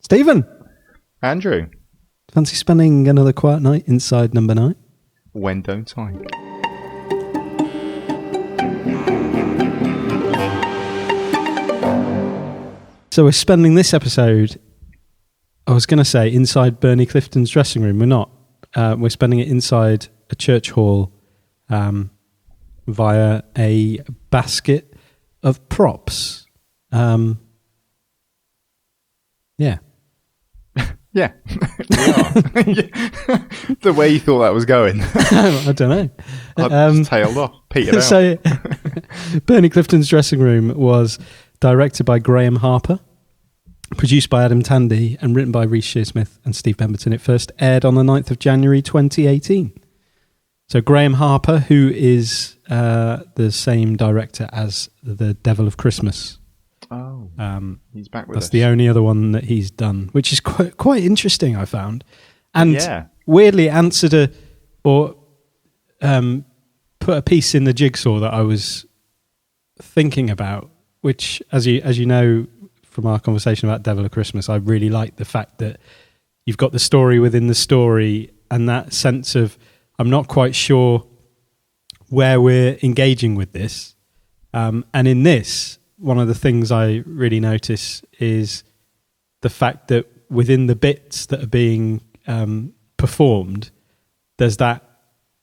Stephen. Andrew. Fancy spending another quiet night inside number 9? When don't I? So we're spending this episode, I was going to say, inside Bernie Clifton's dressing room. We're not. We're spending it inside a church hall via a basket of props. Yeah. Yeah, we are. The way you thought that was going. I don't know. I just tailed off, petered out. So, Bernie Clifton's dressing room was directed by Graham Harper, produced by Adam Tandy, and written by Rhys Shearsmith and Steve Pemberton. It first aired on the 9th of January 2018. So Graham Harper, who is the same director as The Devil of Christmas. Oh, he's back with us. That's the only other one that he's done, which is quite interesting, I found. And weirdly answered put a piece in the jigsaw that I was thinking about, which, as you know from our conversation about Devil of Christmas, I really like the fact that you've got the story within the story and that sense of, I'm not quite sure where we're engaging with this. And in this, one of the things I really notice is the fact that within the bits that are being performed, there's that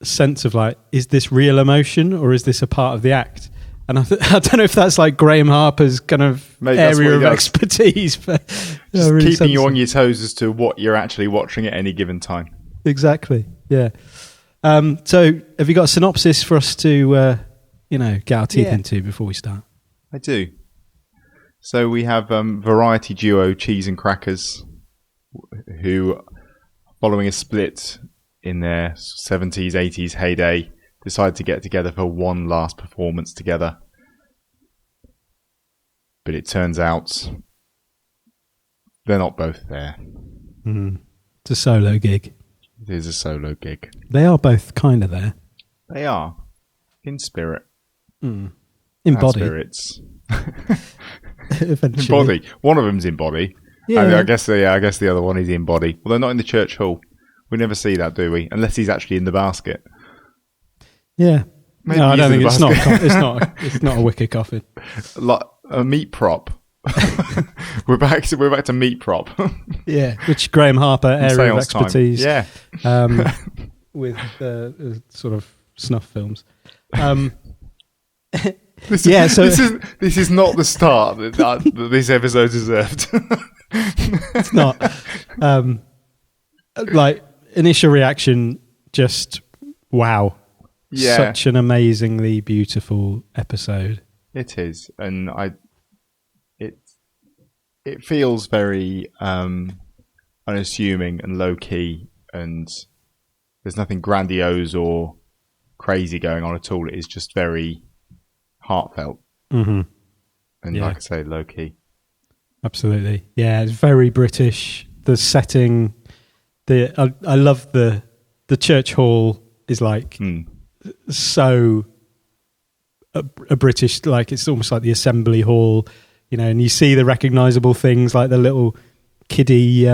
sense of like, is this real emotion or is this a part of the act? And I don't know if that's like Graham Harper's kind of area of expertise. But just really keeping you on your toes as to what you're actually watching at any given time. Exactly, yeah. So have you got a synopsis for us to get our teeth into before we start? I do. So we have variety duo Cheese and Crackers, who, following a split in their 70s, 80s heyday, decide to get together for one last performance together. But it turns out they're not both there. Mm. It's a solo gig. It is a solo gig. They are both kind of there. They are. In spirit. Mm. In body. Spirits. In body. One of them's in body. Yeah. I guess the other one is in body. Well, they're not in the church hall. We never see that, do we? Unless he's actually in the basket. Yeah. Maybe no, I don't think it's not. It's not a wicker coffin. Like a meat prop. We're back to meat prop. Yeah, which Graham Harper area of expertise. Time. Yeah. With sort of snuff films. This is not the start that this episode deserved. It's not. Like initial reaction, just wow. Yeah. Such an amazingly beautiful episode. It is, and it feels very unassuming and low key, and there's nothing grandiose or crazy going on at all. It is just very heartfelt, and like I say, low key. Absolutely, yeah. It's very British. The setting, I love the church hall is like so a British, like it's almost like the assembly hall, and you see the recognisable things like the little kiddie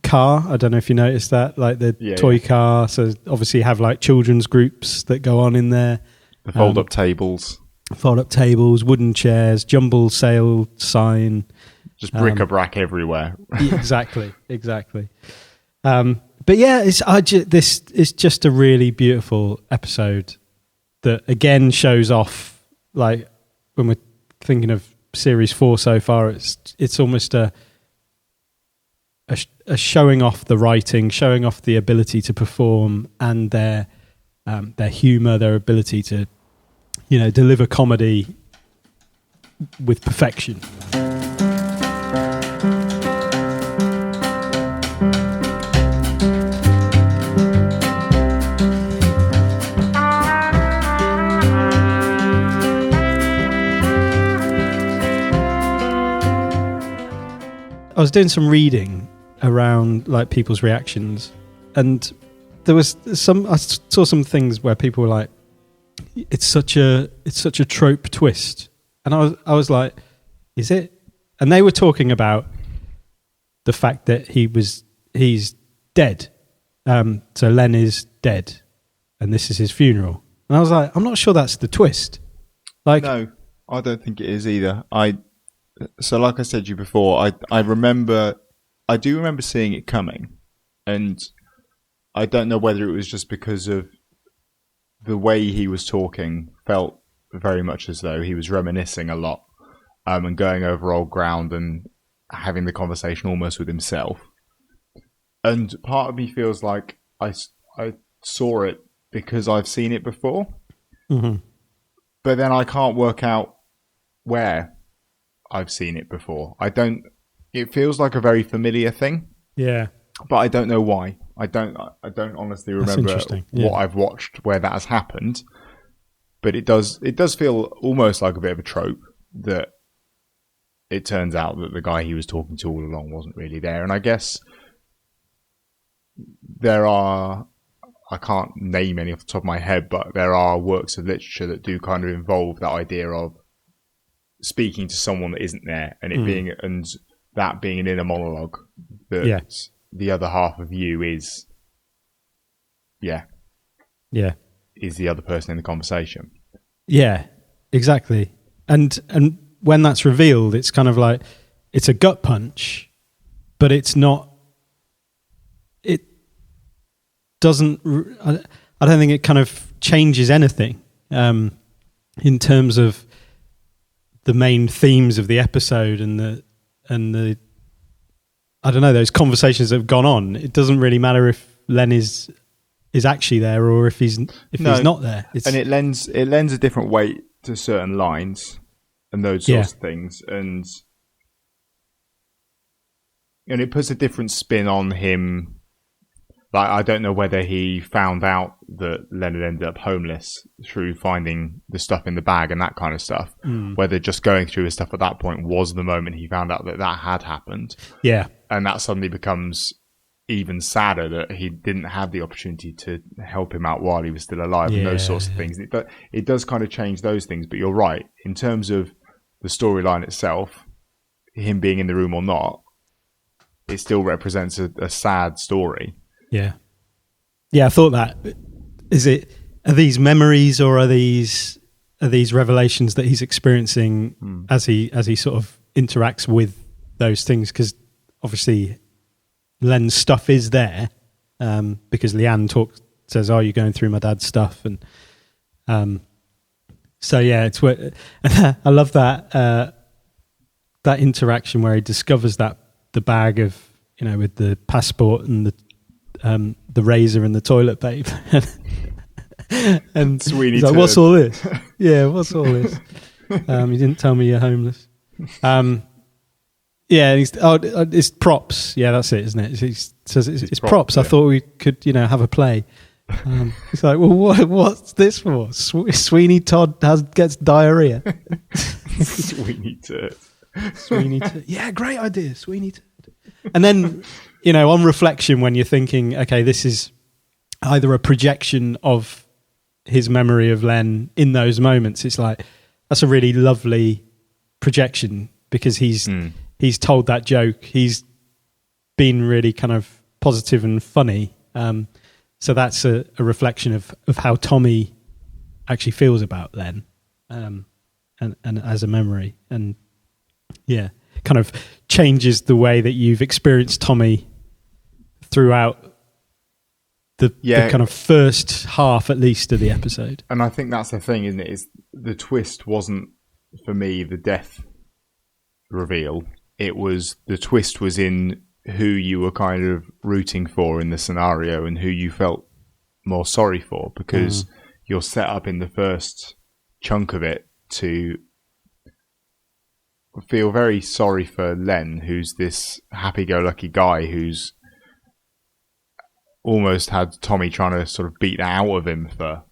car. I don't know if you noticed that, like the toy car. So obviously you have like children's groups that go on in there. The fold-up tables, wooden chairs, jumble sale sign. Just bric-a-brac everywhere. Exactly. But yeah, this is just a really beautiful episode that again shows off, like when we're thinking of series 4 so far, it's almost a showing off the writing, showing off the ability to perform and their humour, their ability to deliver comedy with perfection. I was doing some reading around like people's reactions, and there was I saw some things where people were like, it's such a trope twist, and I was like, is it? And they were talking about the fact that he's dead. So Len is dead, and this is his funeral. And I was like, I'm not sure that's the twist. Like, no, I don't think it is either. So like I said to you before, I do remember seeing it coming, and I don't know whether it was just because of the way he was talking felt very much as though he was reminiscing a lot, and going over old ground and having the conversation almost with himself. And part of me feels like I saw it because I've seen it before, but then I can't work out where I've seen it before. It feels like a very familiar thing. Yeah. But I don't know why. I don't honestly remember what I've watched where that has happened. But it does feel almost like a bit of a trope that it turns out that the guy he was talking to all along wasn't really there. And I guess I can't name any off the top of my head, but there are works of literature that do kind of involve that idea of speaking to someone that isn't there, and that being an inner monologue that the other half of you is the other person in the conversation. Yeah, exactly. And when that's revealed, it's kind of like it's a gut punch, but it's not. It doesn't. I don't think it kind of changes anything in terms of the main themes of the episode and the I don't know, those conversations that have gone on. It doesn't really matter if Len is actually there or if he's not there. And it lends a different weight to certain lines and those sorts of things, and it puts a different spin on him. Like, I don't know whether he found out that Leonard ended up homeless through finding the stuff in the bag and that kind of stuff. Whether just going through his stuff at that point was the moment he found out that had happened. Yeah. And that suddenly becomes even sadder that he didn't have the opportunity to help him out while he was still alive and those sorts of things. It does kind of change those things, but you're right. In terms of the storyline itself, him being in the room or not, it still represents a sad story. Yeah. Yeah, I thought that. Are these memories or are these revelations that he's experiencing as he sort of interacts with those things? Because obviously Len's stuff is there, because Leanne says, "Oh, you're going through my dad's stuff," and so yeah, it's where I love that interaction where he discovers that the bag of with the passport and the razor and the toilet paper. And Sweeney he's like, "What's all this?" Yeah, what's all this? You didn't tell me you're homeless. Yeah, it's props. Yeah, that's it, isn't it? He says it's props. Yeah. I thought we could, have a play. It's like, well, what's this for? Sweeney Todd gets diarrhea. Sweeney Todd. Sweeney Todd. Yeah, great idea, Sweeney Todd. And then, on reflection, when you're thinking, okay, this is either a projection of his memory of Len in those moments, it's like, that's a really lovely projection because he's told that joke. He's been really kind of positive and funny. So that's a reflection of how Tommy actually feels about Len, and as a memory. And yeah, kind of changes the way that you've experienced Tommy throughout the kind of first half, at least, of the episode. And I think that's the thing, isn't it? Is the twist wasn't, for me, the death reveal. The twist was in who you were kind of rooting for in the scenario and who you felt more sorry for, because you're set up in the first chunk of it to feel very sorry for Len, who's this happy-go-lucky guy who's almost had Tommy trying to sort of beat that out of him for,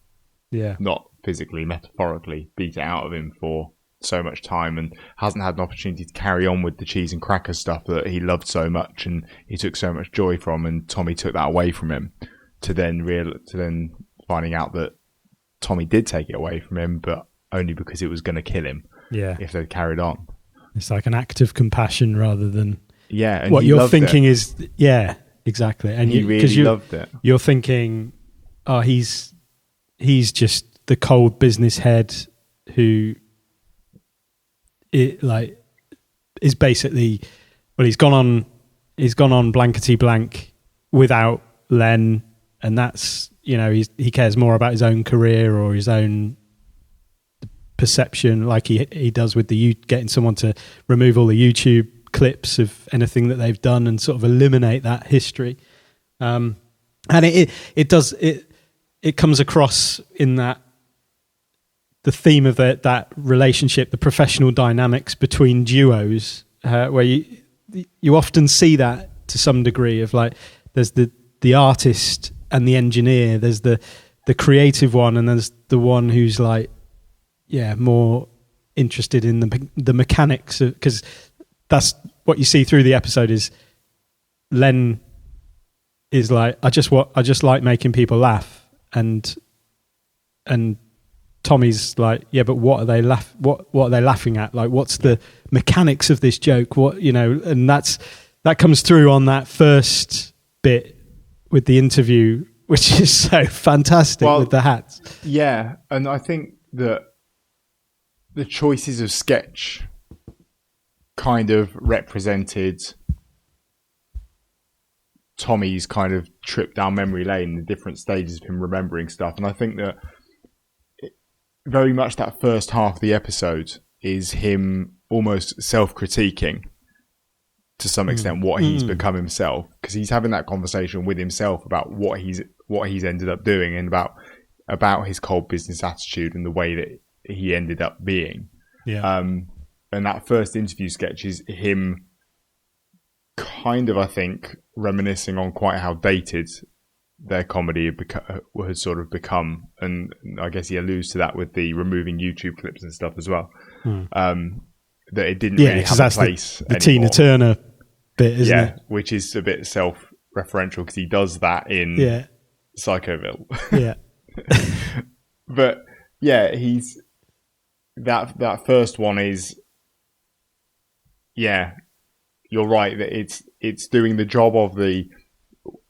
not physically, metaphorically, beat it out of him for so much time, and hasn't had an opportunity to carry on with the cheese and cracker stuff that he loved so much and he took so much joy from, and Tommy took that away from him, to then finding out that Tommy did take it away from him, but only because it was going to kill him if they'd carried on. It's like an act of compassion rather than Yeah, and what he you're loved thinking it. is, yeah, exactly. And He really loved it. You're thinking, oh, he's just the cold business head who is basically, well, he's gone on blankety blank without Len, and that's, he cares more about his own career or his own perception, like he does with getting someone to remove all the YouTube clips of anything that they've done and sort of eliminate that history. And it comes across in that the theme of that relationship, the professional dynamics between duos, where you often see that to some degree of like, there's the artist and the engineer, there's the creative one, and there's the one who's like, more interested in the mechanics, because that's what you see through the episode. Is Len is like, I just like making people laugh, and Tommy's like, yeah, but what are they laughing at? Like, what's the mechanics of this joke? And that comes through on that first bit with the interview, which is so fantastic with the hats. Yeah, and I think that the choices of sketch kind of represented Tommy's kind of trip down memory lane, the different stages of him remembering stuff. And I think that very much that first half of the episode is him almost self-critiquing to some extent what he's become himself, because he's having that conversation with himself about what he's ended up doing, and about his cold business attitude and the way that he ended up being. Yeah. And that first interview sketch is him kind of, I think, reminiscing on quite how dated their comedy has sort of become. And I guess he alludes to that with the removing YouTube clips and stuff as well. That it didn't really have a place the Tina Turner bit, isn't it? Which is a bit self-referential, because he does that in Psychoville. Yeah. But yeah, he's that first one is, yeah, you're right that it's doing the job of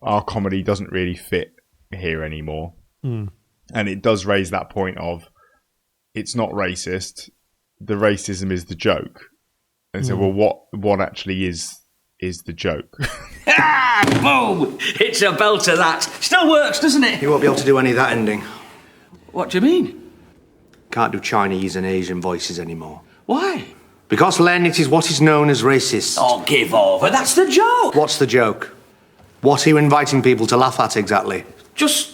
our comedy doesn't really fit here anymore. And it does raise that point of, it's not racist, the racism is the joke. And so, well, what actually is the joke? Boom! It's a belter, that. Still works, doesn't it? You won't be able to do any of that ending. What do you mean? Can't do Chinese and Asian voices anymore. Why? Because, Len, it is what is known as racist. Oh, give over. That's the joke. What's the joke? What are you inviting people to laugh at exactly? Just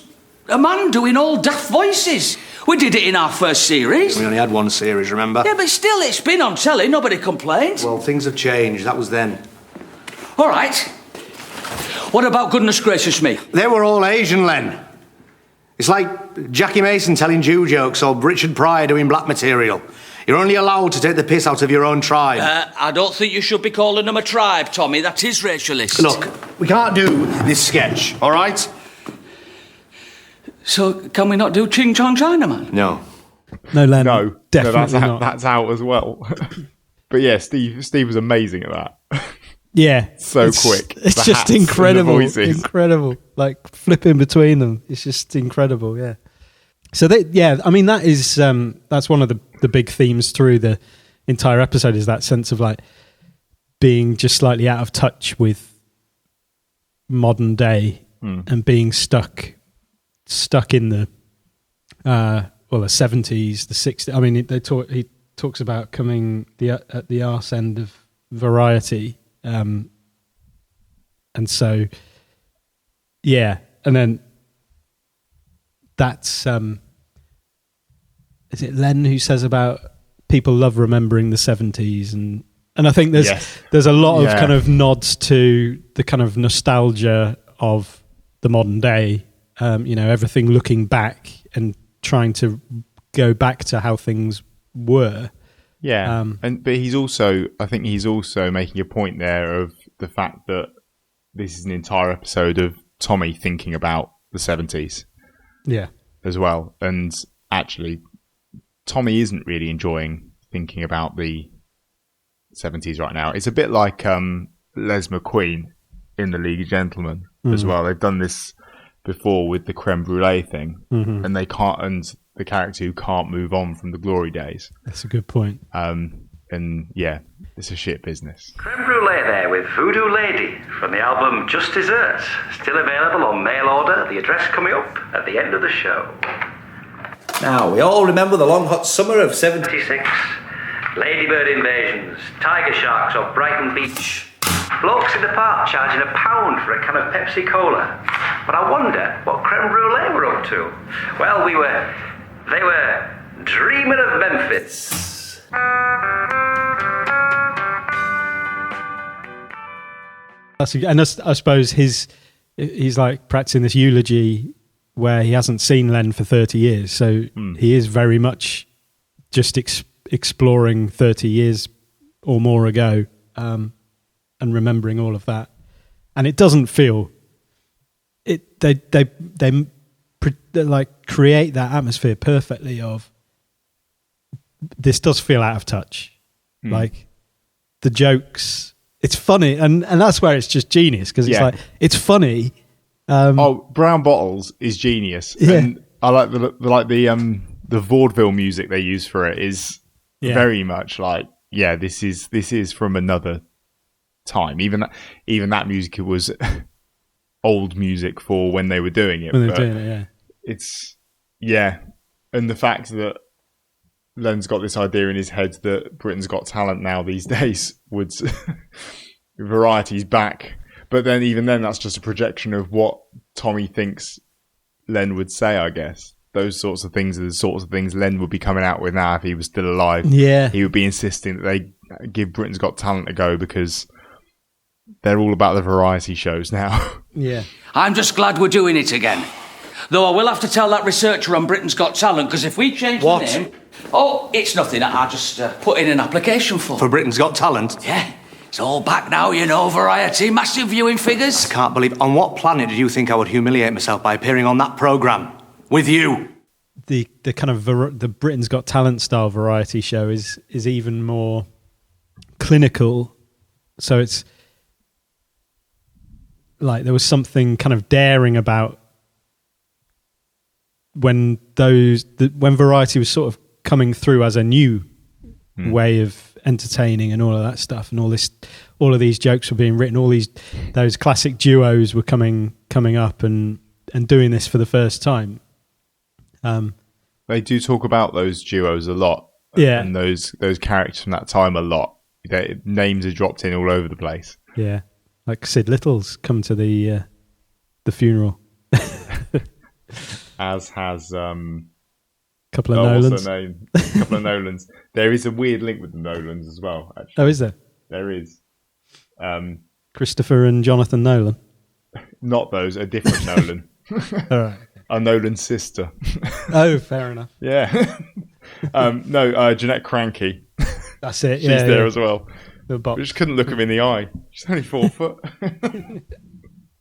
a man doing all daft voices. We did it in our first series. We only had one series, remember? Yeah, but still, it's been on telly. Nobody complained. Well, things have changed. That was then. All right. What about goodness gracious me? They were all Asian, Len. It's like Jackie Mason telling Jew jokes or Richard Pryor doing black material. You're only allowed to take the piss out of your own tribe. I don't think you should be calling them a tribe, Tommy. That is racialist. Look, we can't do this sketch, all right? So, can we not do Ching Chong Chinaman? No. No, Len. No, definitely not. That's out as well. But yeah, Steve was amazing at that. Yeah, so quick. It's The just hats and the incredible, voices. incredible. Like flipping between them, it's just incredible. Yeah. So I mean, that is that's one of the big themes through the entire episode, is that sense of like being just slightly out of touch with modern day and being stuck in the the 70s, the 60s. I mean, he talks about coming at the arse end of variety. And so, yeah, and then that's is it Len who says about people love remembering the 70s, and I think there's a lot of kind of nods to the kind of nostalgia of the modern day, everything looking back and trying to go back to how things were. Yeah, but I think he's also making a point there of the fact that this is an entire episode of Tommy thinking about the 70s. Yeah. As well. And actually, Tommy isn't really enjoying thinking about the 70s right now. It's a bit like Les McQueen in the League of Gentlemen as well. They've done this before with the creme brulee thing, and they can't, and the character who can't move on from the glory days. That's a good point. And yeah, it's a shit business. Creme brulee there with Voodoo Lady from the album Just Desserts. Still available on mail order. The address coming up at the end of the show. Now, we all remember the long hot summer of 76. Ladybird invasions, tiger sharks off Brighton Beach. Blokes in the park charging £1 for a can of Pepsi Cola. But I wonder what creme brulee were up to. Well, they were dreaming of Memphis. And I suppose he's like practicing this eulogy where he hasn't seen Len for 30 years. So he is very much just exploring 30 years or more ago and remembering all of that. And it doesn't feel... They like create that atmosphere perfectly of... This does feel out of touch. Like the jokes... It's funny, and that's where it's just genius, because it's like, it's funny. Brown Bottles is genius. Yeah. And I like the vaudeville music they use for it is very much like, this is from another time. Even that music was old music for when they were doing it. It's and the fact that Len's got this idea in his head that Britain's Got Talent now these days would Variety's back, but then even then that's just a projection of what Tommy thinks Len would say. I guess those sorts of things are the sorts of things Len would be coming out with now if he was still alive. He would be insisting that they give Britain's Got Talent a go because they're all about the variety shows now. I'm just glad we're doing it again. Though I will have to tell that researcher on Britain's Got Talent, because if we change the name... Oh, it's nothing. I just put in an application for... For Britain's Got Talent? Yeah. It's all back now, you know, Variety. Massive viewing figures. I can't believe... On what planet did you think I would humiliate myself by appearing on that programme? With you? The kind of... the Britain's Got Talent style variety show is even more clinical. So it's... like there was something kind of daring about when Variety was sort of coming through as a new way of entertaining and all of that stuff, and all of these jokes were being written, those classic duos were coming up and doing this for the first time. They do talk about those duos a lot, and those characters from that time a lot. Their names are dropped in all over the place. Yeah, like Sid Little's come to the funeral. As has couple of Nolans. A couple of Nolans. There is a weird link with the Nolans as well, actually. Oh, is there? There is. Christopher and Jonathan Nolan? Not those, a different Nolan. All right. A Nolan sister. Oh, fair enough. Yeah. Jeanette Cranky. That's it, She's there as well. The box. We just couldn't look him in the eye. She's only 4 foot.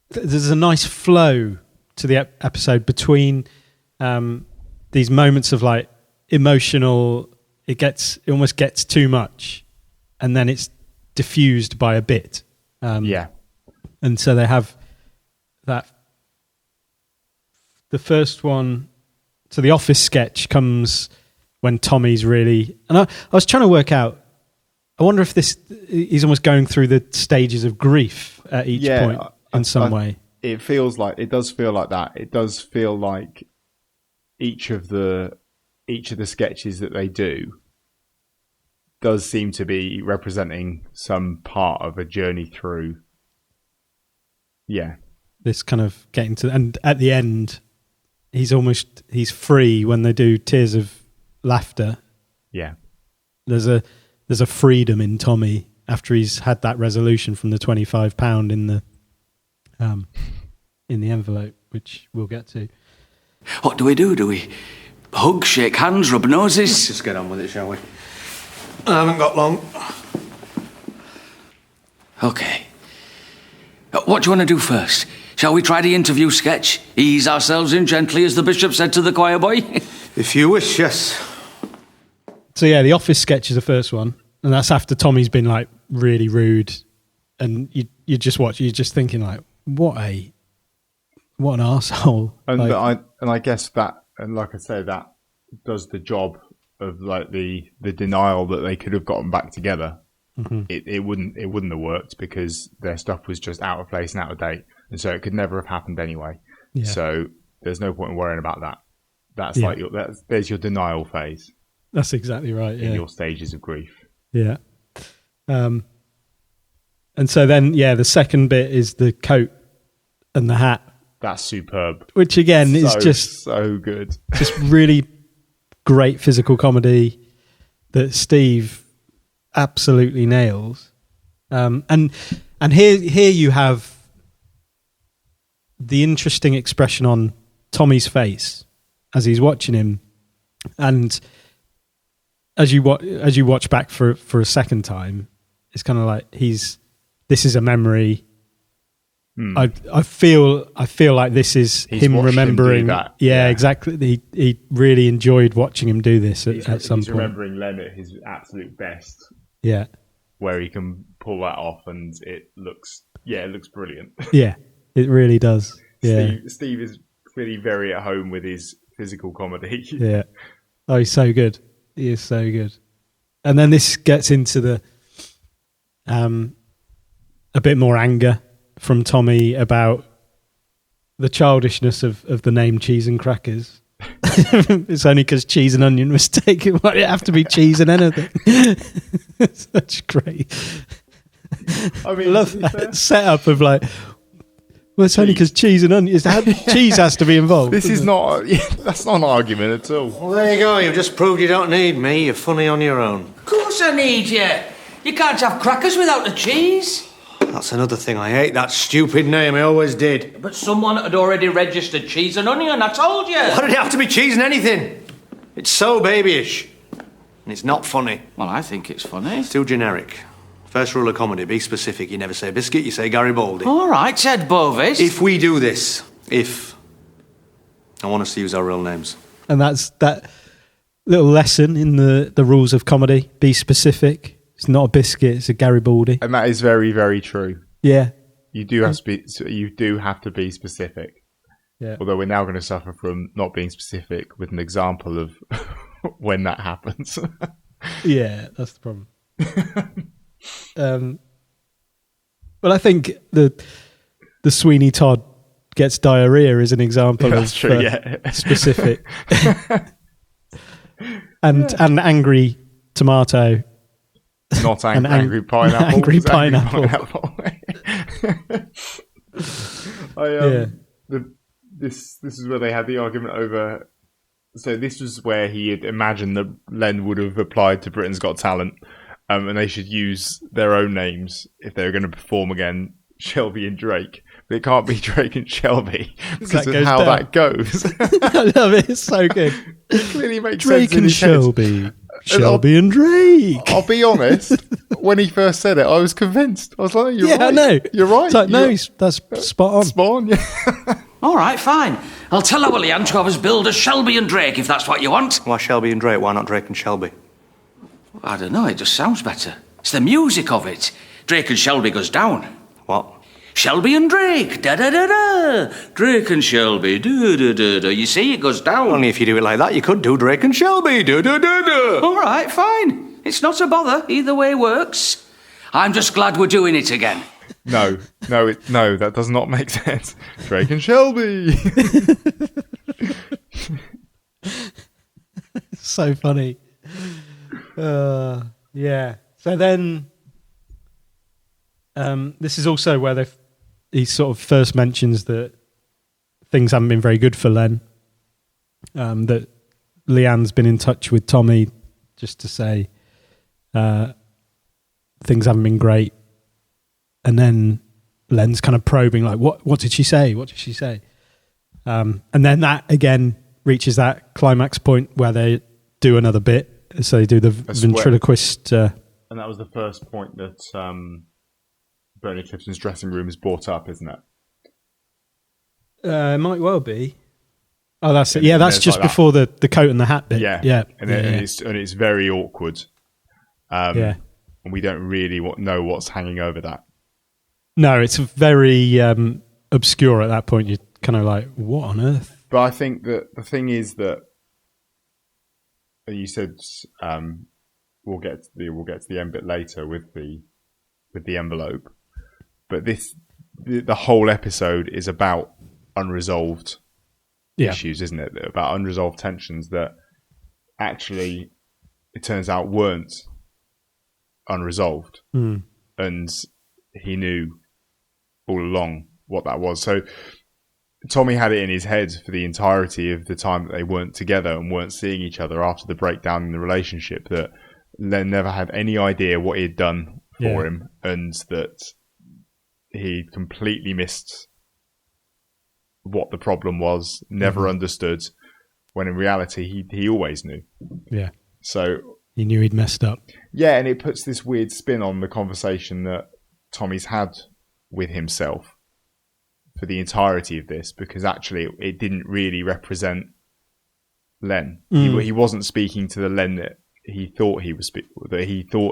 There's a nice flow to the episode between these moments of like emotional, it almost gets too much, and then it's diffused by a bit. And so they have that. The first one, so the Office sketch comes when Tommy's really, and I was trying to work out, I wonder if he's almost going through the stages of grief at each point in some way. It does feel like that. It does feel like each of the sketches that they do does seem to be representing some part of a journey through. Yeah. This kind of getting to, and at the end, he's free when they do Tears of Laughter. Yeah. There's a freedom in Tommy after he's had that resolution from the £25 in the envelope, which we'll get to. What do we do? Do we hug, shake hands, rub noses? Let's just get on with it, shall we? I haven't got long. Okay. What do you want to do first? Shall we try the interview sketch? Ease ourselves in gently, as the bishop said to the choir boy? If you wish, yes. So yeah, the Office sketch is the first one, and that's after Tommy's been like really rude and you just watch, you're just thinking like, what an arsehole. And I guess that, and like I say, that does the job of like the denial that they could have gotten back together. Mm-hmm. It wouldn't have worked because their stuff was just out of place and out of date, and so it could never have happened anyway. Yeah. So there's no point in worrying about that. That's like there's your denial phase. That's exactly right. In your stages of grief. Yeah. And so then, the second bit is the coat and the hat. That's superb. Which again is just so good. Just really great physical comedy that Steve absolutely nails. And here you have the interesting expression on Tommy's face as he's watching him, and as you watch back for a second time, it's kind of like this is a memory. I feel like this is him remembering that. Yeah, exactly. He really enjoyed watching him do this at some point. He's remembering Len at his absolute best. Yeah, where he can pull that off, and it looks brilliant. Yeah, it really does. Yeah, Steve is clearly very at home with his physical comedy. Yeah, oh, he's so good. He is so good. And then this gets into the a bit more anger from Tommy about the childishness of the name Cheese and Crackers. It's only because cheese and onion was taken. Why did it have to be cheese and anything? Such great. I mean, love that setup of like, well, it's only because cheese and onion. Cheese has to be involved. This is not. That's not an argument at all. Well, there you go. You've just proved you don't need me. You're funny on your own. Of course I need you. You can't have crackers without the cheese. That's another thing. I hate that stupid name. I always did. But someone had already registered cheese and onion, I told you. Why did it have to be cheese and anything? It's so babyish. And it's not funny. Well, I think it's funny. It's too generic. First rule of comedy, be specific. You never say biscuit, you say Garibaldi. All right, Ted Bovis. If we do this, I want us to use our real names. And that's that little lesson in the rules of comedy. Be specific. It's not a biscuit, it's a Garibaldi. And that is very, very true. Yeah. You do have to be specific. Yeah. Although we're now going to suffer from not being specific with an example of when that happens. Yeah, that's the problem. Well, I think the Sweeney Todd gets diarrhea is an example of specific. and angry tomato. Not angry pineapple. Angry pineapple. This is where they had the argument over. So this was where he had imagined that Len would have applied to Britain's Got Talent, and they should use their own names if they were going to perform again, Shelby and Drake. But it can't be Drake and Shelby because of how that goes. I love it. It's so good. It clearly makes Drake sense in and his Shelby. head. Shelby and Drake. I'll be honest. When he first said it, I was convinced. I was like, "You're right. I know. You're right." It's like, that's spot on. Spot on. Yeah. All right, fine. I'll tell our Leanne to have us build a Shelby and Drake if that's what you want. Why Shelby and Drake? Why not Drake and Shelby? I don't know. It just sounds better. It's the music of it. Drake and Shelby goes down. What? Shelby and Drake, da-da-da-da. Drake and Shelby, da-da-da-da. You see, it goes down. Only if you do it like that, you could do Drake and Shelby, da-da-da-da. All right, fine. It's not a bother. Either way works. I'm just glad we're doing it again. No, that does not make sense. Drake and Shelby. So funny. Yeah. So then, this is also where he sort of first mentions that things haven't been very good for Len. That Leanne's been in touch with Tommy just to say things haven't been great. And then Len's kind of probing, like, what did she say? What did she say? And then that again reaches that climax point where they do another bit. So they do the ventriloquist. And that was the first point that Bernie Clifton's dressing room is brought up, isn't it? It might well be. Oh, that's it. Yeah, that's just like before the coat and the hat bit. Yeah. And it's very awkward. And we don't really know what's hanging over that. No, it's very obscure at that point. You're kind of like, what on earth? But I think that the thing is that you said we'll get to the end bit later with the envelope, but the whole episode is about unresolved issues, isn't it? About unresolved tensions that actually it turns out weren't unresolved, and he knew all along what that was. So Tommy had it in his head for the entirety of the time that they weren't together and weren't seeing each other after the breakdown in the relationship, that Len never had any idea what he had done for him, and that he completely missed what the problem was, never understood, when in reality he always knew. Yeah. So he knew he'd messed up. Yeah, and it puts this weird spin on the conversation that Tommy's had with himself for the entirety of this, because actually it didn't really represent Len. He wasn't speaking to the Len that he thought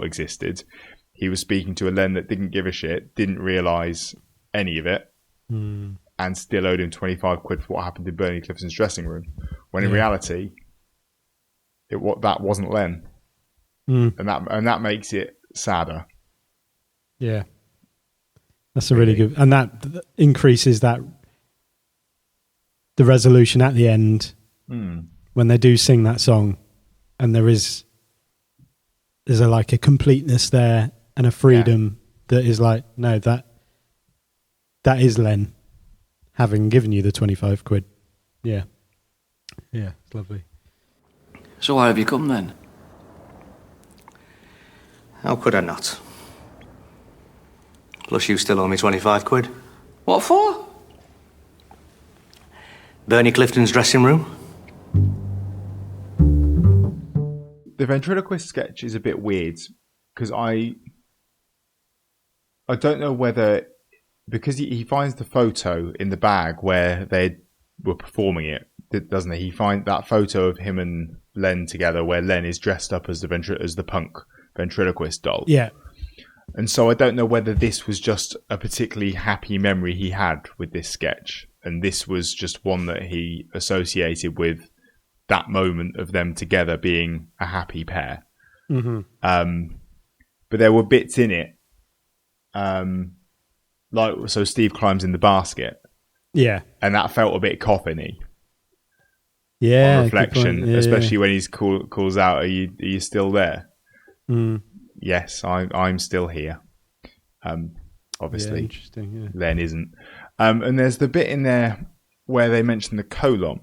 existed. He was speaking to a Len that didn't give a shit, didn't realise any of it, and still owed him 25 quid for what happened in Bernie Clifton's dressing room. When in reality, that wasn't Len, and that makes it sadder. Yeah. That's a really good, and that increases the resolution at the end when they do sing that song, and there's a completeness there and a freedom that is like, no, that is Len having given you the 25 quid. Yeah, it's lovely. So why have you come then? How could I not? Plus you still owe me 25 quid. What for? Bernie Clifton's dressing room. The ventriloquist sketch is a bit weird, because I don't know whether, because he finds the photo in the bag where they were performing it, doesn't he? He finds that photo of him and Len together where Len is dressed up as the punk ventriloquist doll. Yeah. And so I don't know whether this was just a particularly happy memory he had with this sketch, and this was just one that he associated with that moment of them together being a happy pair. But there were bits in it, so Steve climbs in the basket, and that felt a bit coffin-y. Yeah, on reflection, especially when he calls out, "Are you still there?" Yes, I'm still here. Obviously, interesting. Yeah. Len isn't. And there's the bit in there where they mention the colon.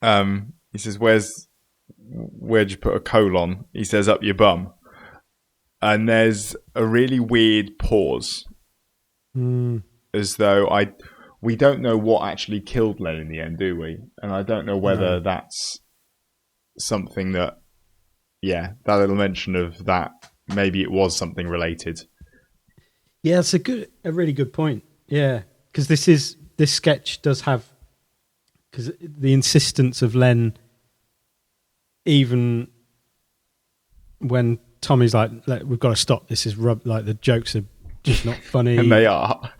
He says, "Where'd you put a colon?" He says, "Up your bum." And there's a really weird pause, as though we don't know what actually killed Len in the end, do we? And I don't know whether that's something that. Yeah, that little mention of that, maybe it was something related. Yeah, it's a really good point. Yeah, because this sketch does have, because the insistence of Len, even when Tommy's like, "We've got to stop. This is the jokes are just not funny," and they are.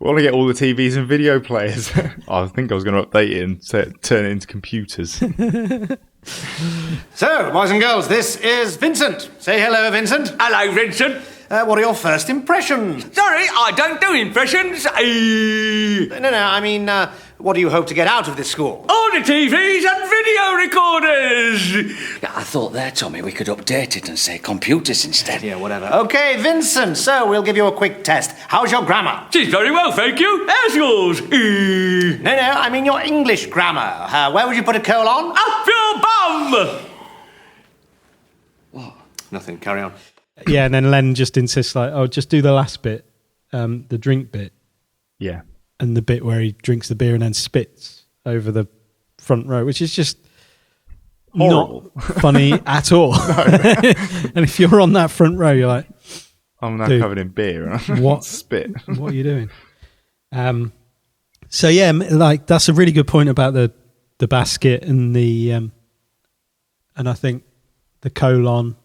We want to get all the TVs and video players. I think I was going to update it and turn it into computers. So, boys and girls, this is Vincent. Say hello, Vincent. Hello, Vincent. What are your first impressions? Sorry, I don't do impressions. No, I mean, what do you hope to get out of this school? All the TVs and video recorders. Yeah, I thought there, Tommy, we could update it and say computers instead. Yeah, whatever. Okay, Vincent, so we'll give you a quick test. How's your grammar? She's very well, thank you. How's yours? No, I mean your English grammar. Where would you put a colon? Up your bum! What? Nothing, carry on. Yeah, and then Len just insists, just do the last bit, the drink bit. Yeah. And the bit where he drinks the beer and then spits over the front row, which is just horrible. Not funny at all. And if you're on that front row, you're like, I'm now covered in beer and what spit. What are you doing? So yeah, that's a really good point about the basket and the and I think the colon.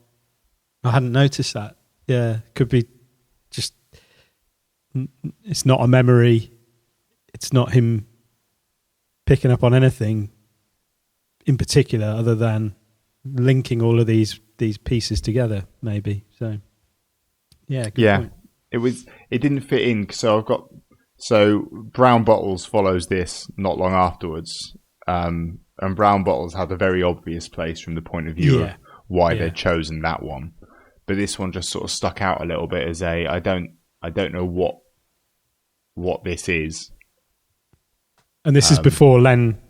I hadn't noticed that. Yeah, could be just It's not a memory. It's not him picking up on anything in particular, other than linking all of these pieces together. Maybe so. Yeah. Good point. It didn't fit in. So Brown Bottles follows this not long afterwards, and Brown Bottles had a very obvious place from the point of view of why they'd chosen that one. But this one just sort of stuck out a little bit as I don't know what this is. And this is before Len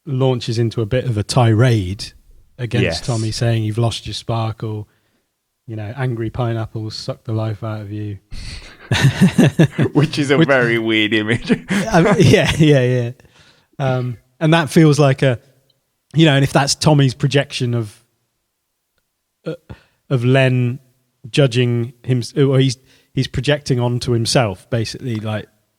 launches into a bit of a tirade against Tommy, saying you've lost your sparkle. Angry pineapples suck the life out of you. Which is a very weird image. Yeah. And that feels like and if that's Tommy's projection of Len judging him, or he's projecting onto himself, basically,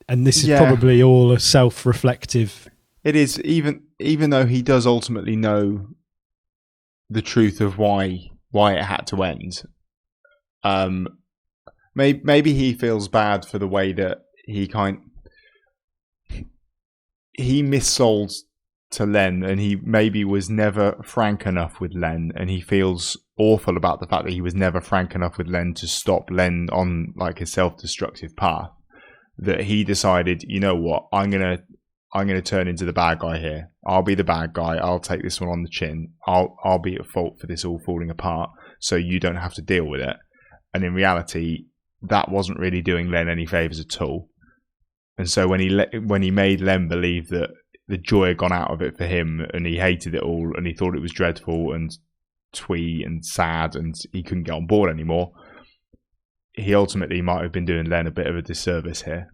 and this is probably all a self-reflective. It is, even though he does ultimately know the truth of why it had to end. Maybe he feels bad for the way that he missold to Len, and he maybe was never frank enough with Len, and he feels awful about the fact that he was never frank enough with Len to stop Len on a self-destructive path. That he decided, you know what, I'm gonna turn into the bad guy here. I'll be the bad guy. I'll take this one on the chin. I'll be at fault for this all falling apart, so you don't have to deal with it. And in reality, that wasn't really doing Len any favours at all. And so when he made Len believe that the joy had gone out of it for him, and he hated it all, and he thought it was dreadful and twee and sad, and he couldn't get on board anymore, he ultimately might have been doing Len a bit of a disservice here.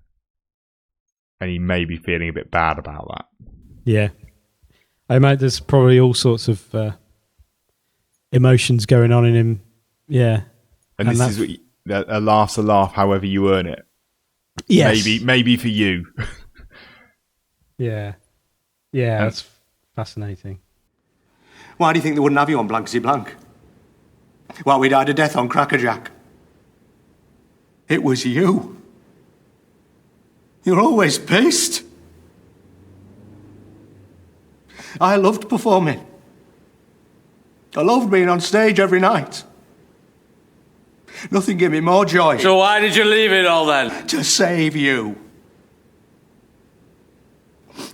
And he may be feeling a bit bad about that. Yeah. I imagine there's probably all sorts of emotions going on in him. Yeah. And this is a laugh's a laugh, however you earn it. Yes. Maybe for you. Yeah. Yeah, that's fascinating. Why do you think they wouldn't have you on Blankety Blank? Well, we died a death on Crackerjack. It was you. You're always pissed. I loved performing. I loved being on stage every night. Nothing gave me more joy. So why did you leave it all then? To save you.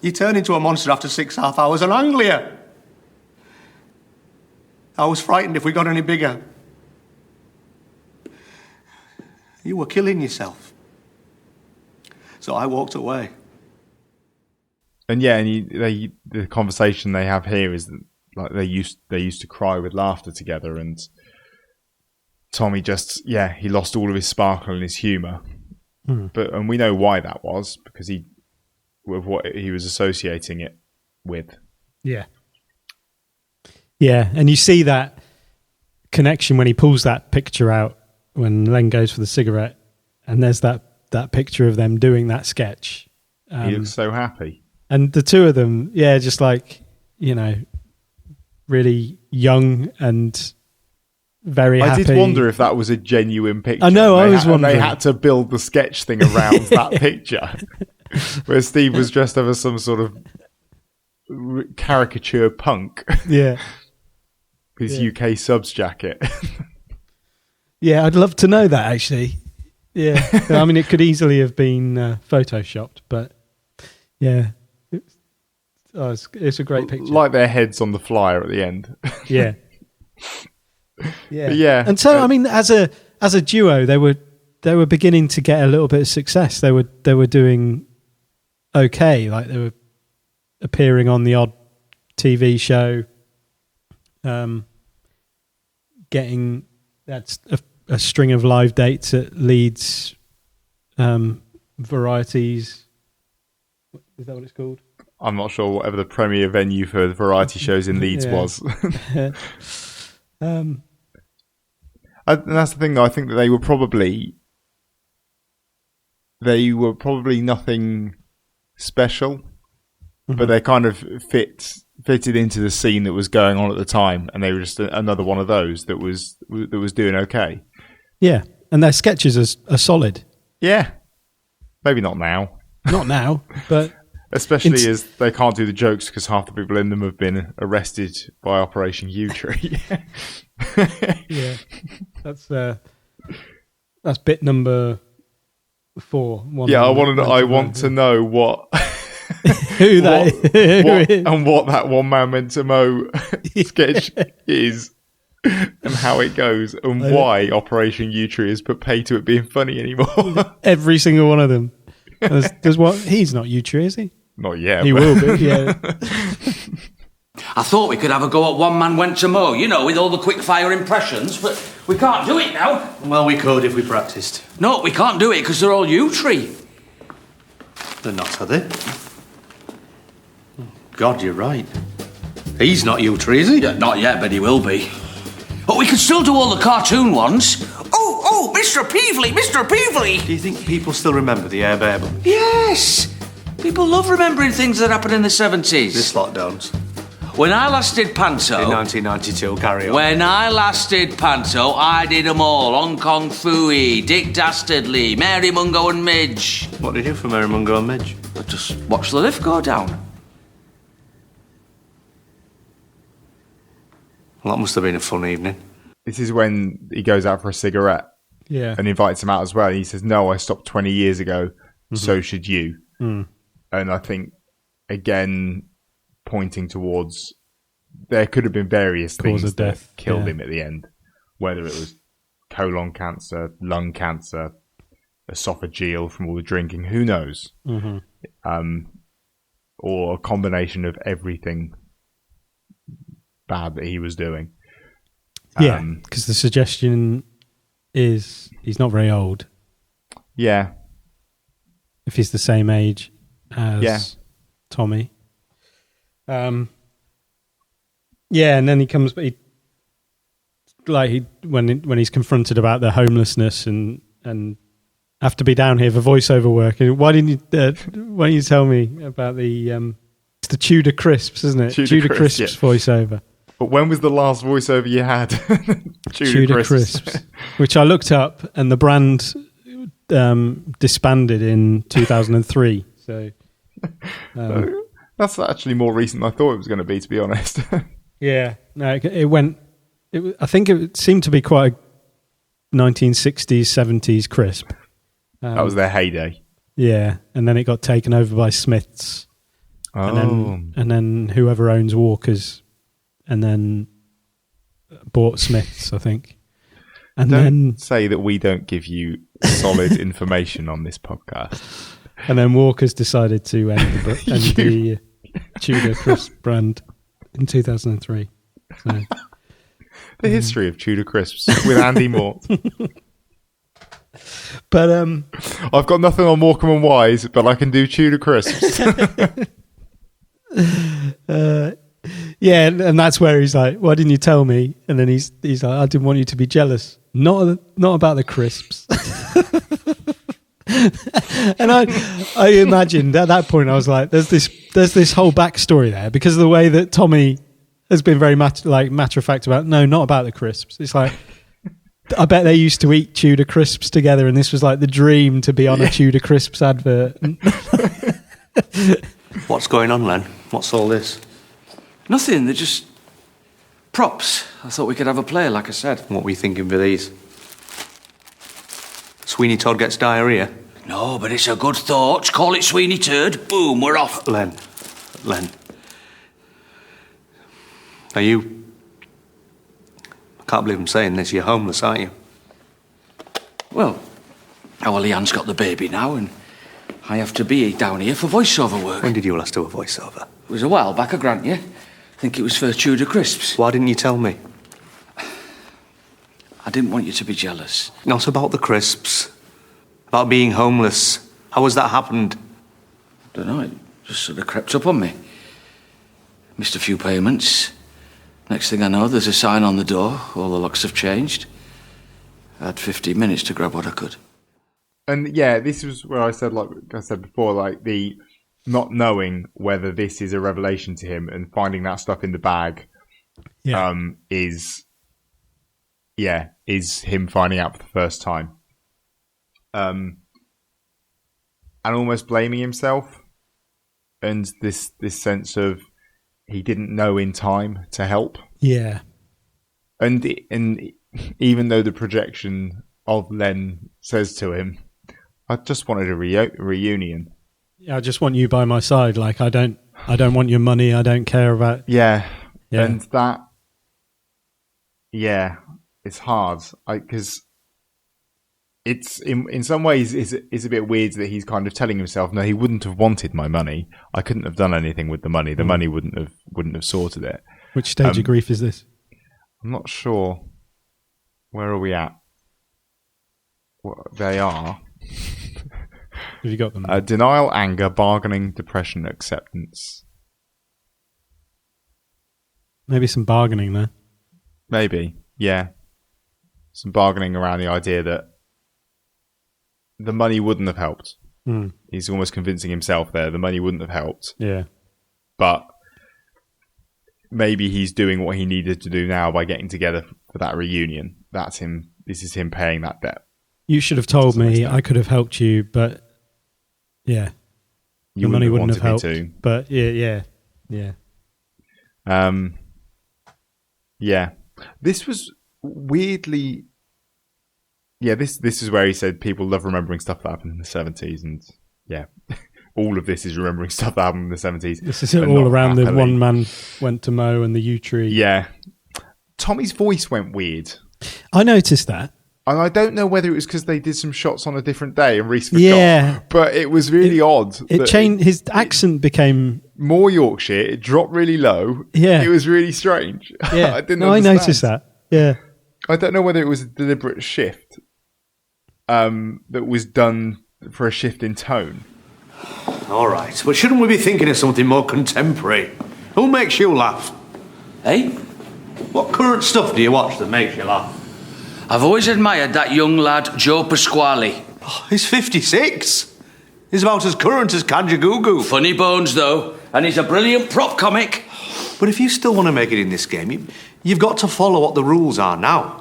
You turned into a monster after 6.5 hours on Anglia. I was frightened if we got any bigger. You were killing yourself. So I walked away. And the conversation they have here is that, they used to cry with laughter together, and Tommy he lost all of his sparkle and his humour. And we know why that was, because with what he was associating it with. Yeah. Yeah, and you see that connection when he pulls that picture out when Len goes for the cigarette, and there's that picture of them doing that sketch. He looks so happy. And the two of them, just really young and very happy. I did wonder if that was a genuine picture. I know, I was wondering. They had to build the sketch thing around that picture, where Steve was dressed up as some sort of caricature punk. Yeah. His UK subs jacket. Yeah, I'd love to know that, actually. Yeah. I mean, it could easily have been photoshopped, but yeah. It's a great picture. Like their heads on the flyer at the end. Yeah. Yeah. But yeah. And so, I mean, as a duo, they were beginning to get a little bit of success. They were doing okay. Like, they were appearing on the odd TV show, getting a string of live dates at Leeds Varieties. Is that what it's called? I'm not sure. Whatever the premier venue for the variety shows in Leeds was. And that's the thing, though. I think that they were probably nothing special, but they kind of fitted into the scene that was going on at the time, and they were just another one of those that was doing okay. Yeah, and their sketches are solid. Yeah, Maybe not now. Not now, but Especially as they can't do the jokes because half the people in them have been arrested by Operation U Tree. yeah, that's bit number 4. Yeah, I want to know what who that what is. and what that one man meant to mow sketch is, and how it goes, and why Operation U Tree has put pay to it being funny anymore. Every single one of them. There's what? He's not U-Tree, is he? Not yet. He will be. Yeah. I thought we could have a go at one man went to mow, with all the quick fire impressions, but we can't do it now. Well, we could if we practiced. No, we can't do it because they're all U-Tree. They're not, are they? God, you're right. He's not U-Tree, is he? Yeah, not yet, but he will be. But we can still do all the cartoon ones. Oh, Mr. Peevely, Mr. Peevely! Do you think people still remember the Air Bear Bump? Yes! People love remembering things that happened in the 70s. This lot don't. When I last did Panto... In 1992, carry on. When I last did Panto, I did them all. Hong Kong Phooey, Dick Dastardly, Mary Mungo and Midge. What did you do for Mary Mungo and Midge? I just watched the lift go down. Well, that must have been a fun evening. This is when he goes out for a cigarette. Yeah. And invites him out as well. And he says, "No, I stopped 20 years ago. So should you." Mm. And I think, again, pointing towards there could have been various Cause things of that death, killed yeah. him at the end. Whether it was colon cancer, lung cancer, esophageal from all the drinking, who knows? Mm-hmm. Or a combination of everything bad that he was doing. Yeah, because the suggestion is he's not very old. Yeah. If he's the same age as Tommy. Yeah, and then he comes, when he's confronted about the homelessness and have to be down here for voiceover work. And why didn't you tell me about it's the Tudor Crisps, isn't it? Tudor Crisps yeah. voiceover. But when was the last voiceover you had? Tudor Crisps, which I looked up, and the brand disbanded in 2003. So that's actually more recent than I thought it was going to be honest. Yeah, no, it went. I think it seemed to be quite a 1960s, 70s crisp. That was their heyday. Yeah, and then it got taken over by Smiths, and then whoever owns Walker's. And then bought Smiths, I think. And don't say that we don't give you solid information on this podcast. And then Walker's decided to end the Tudor Crisp brand in 2003. So, the history of Tudor Crisps with Andy Mort. But I've got nothing on Morecambe and Wise, but I can do Tudor Crisps. Yeah, and that's where he's like, "Why didn't you tell me?" And then he's like, "I didn't want you to be jealous. Not about the crisps." And I imagined at that point, I was like, "There's this whole backstory there because of the way that Tommy has been very matter of fact about. No, not about the crisps. It's like I bet they used to eat Tudor Crisps together, and this was like the dream to be on a Tudor Crisps advert." What's going on, Len? What's all this? Nothing, they're just props. I thought we could have a play, like I said. What were you thinking for these? Sweeney Todd gets diarrhea? No, but it's a good thought. Call it Sweeney Turd. Boom, we're off. Len. Are you... I can't believe I'm saying this. You're homeless, aren't you? Well, Leanne's got the baby now, and I have to be down here for voiceover work. When did you last do a voiceover? It was a while back, I grant you. I think it was for Tudor Crisps. Why didn't you tell me? I didn't want you to be jealous. Not about the crisps. About being homeless. How has that happened? I don't know, it just sort of crept up on me. Missed a few payments. Next thing I know, there's a sign on the door. All the locks have changed. I had 15 minutes to grab what I could. And yeah, this was where I said, like I said before, like the not knowing whether this is a revelation to him and finding that stuff in the bag is him finding out for the first time. and almost blaming himself, and this sense of he didn't know in time to help. Yeah. And even though the projection of Len says to him, I just wanted a reunion. Yeah, I just want you by my side. Like, I don't want your money. I don't care about... Yeah. And that... Yeah, it's hard. Because it's, in some ways, it's a bit weird that he's kind of telling himself, no, he wouldn't have wanted my money. I couldn't have done anything with the money. The money wouldn't have sorted it. Which stage of grief is this? I'm not sure. Where are we at? What they are. Have you got them? Denial, anger, bargaining, depression, acceptance. Maybe some bargaining there. Maybe, yeah. Some bargaining around the idea that the money wouldn't have helped. He's almost convincing himself there the money wouldn't have helped. Yeah. But maybe he's doing what he needed to do now by getting together for that reunion. That's him. This is him paying that debt. You should have told me. I could have helped you, but yeah, the money wouldn't have helped. Me to. But yeah. Yeah. This was weirdly. Yeah, this is where he said people love remembering stuff that happened in the 70s, and yeah, all of this is remembering stuff that happened in the 70s. This is all around the one man went to mow and the yew tree. Yeah. Tommy's voice went weird. I noticed that. And I don't know whether it was because they did some shots on a different day and Reese forgot. Yeah. But it was really odd. It changed. His accent became... more Yorkshire. It dropped really low. Yeah. It was really strange. Yeah. I didn't I understand. noticed that. Yeah. I don't know whether it was a deliberate shift that was done for a shift in tone. All right, but shouldn't we be thinking of something more contemporary? Who makes you laugh? Hey? What current stuff do you watch that makes you laugh? I've always admired that young lad, Joe Pasquale. Oh, he's 56. He's about as current as Kanjagoogoo. Funny bones, though, and he's a brilliant prop comic. But if you still want to make it in this game, you've got to follow what the rules are now.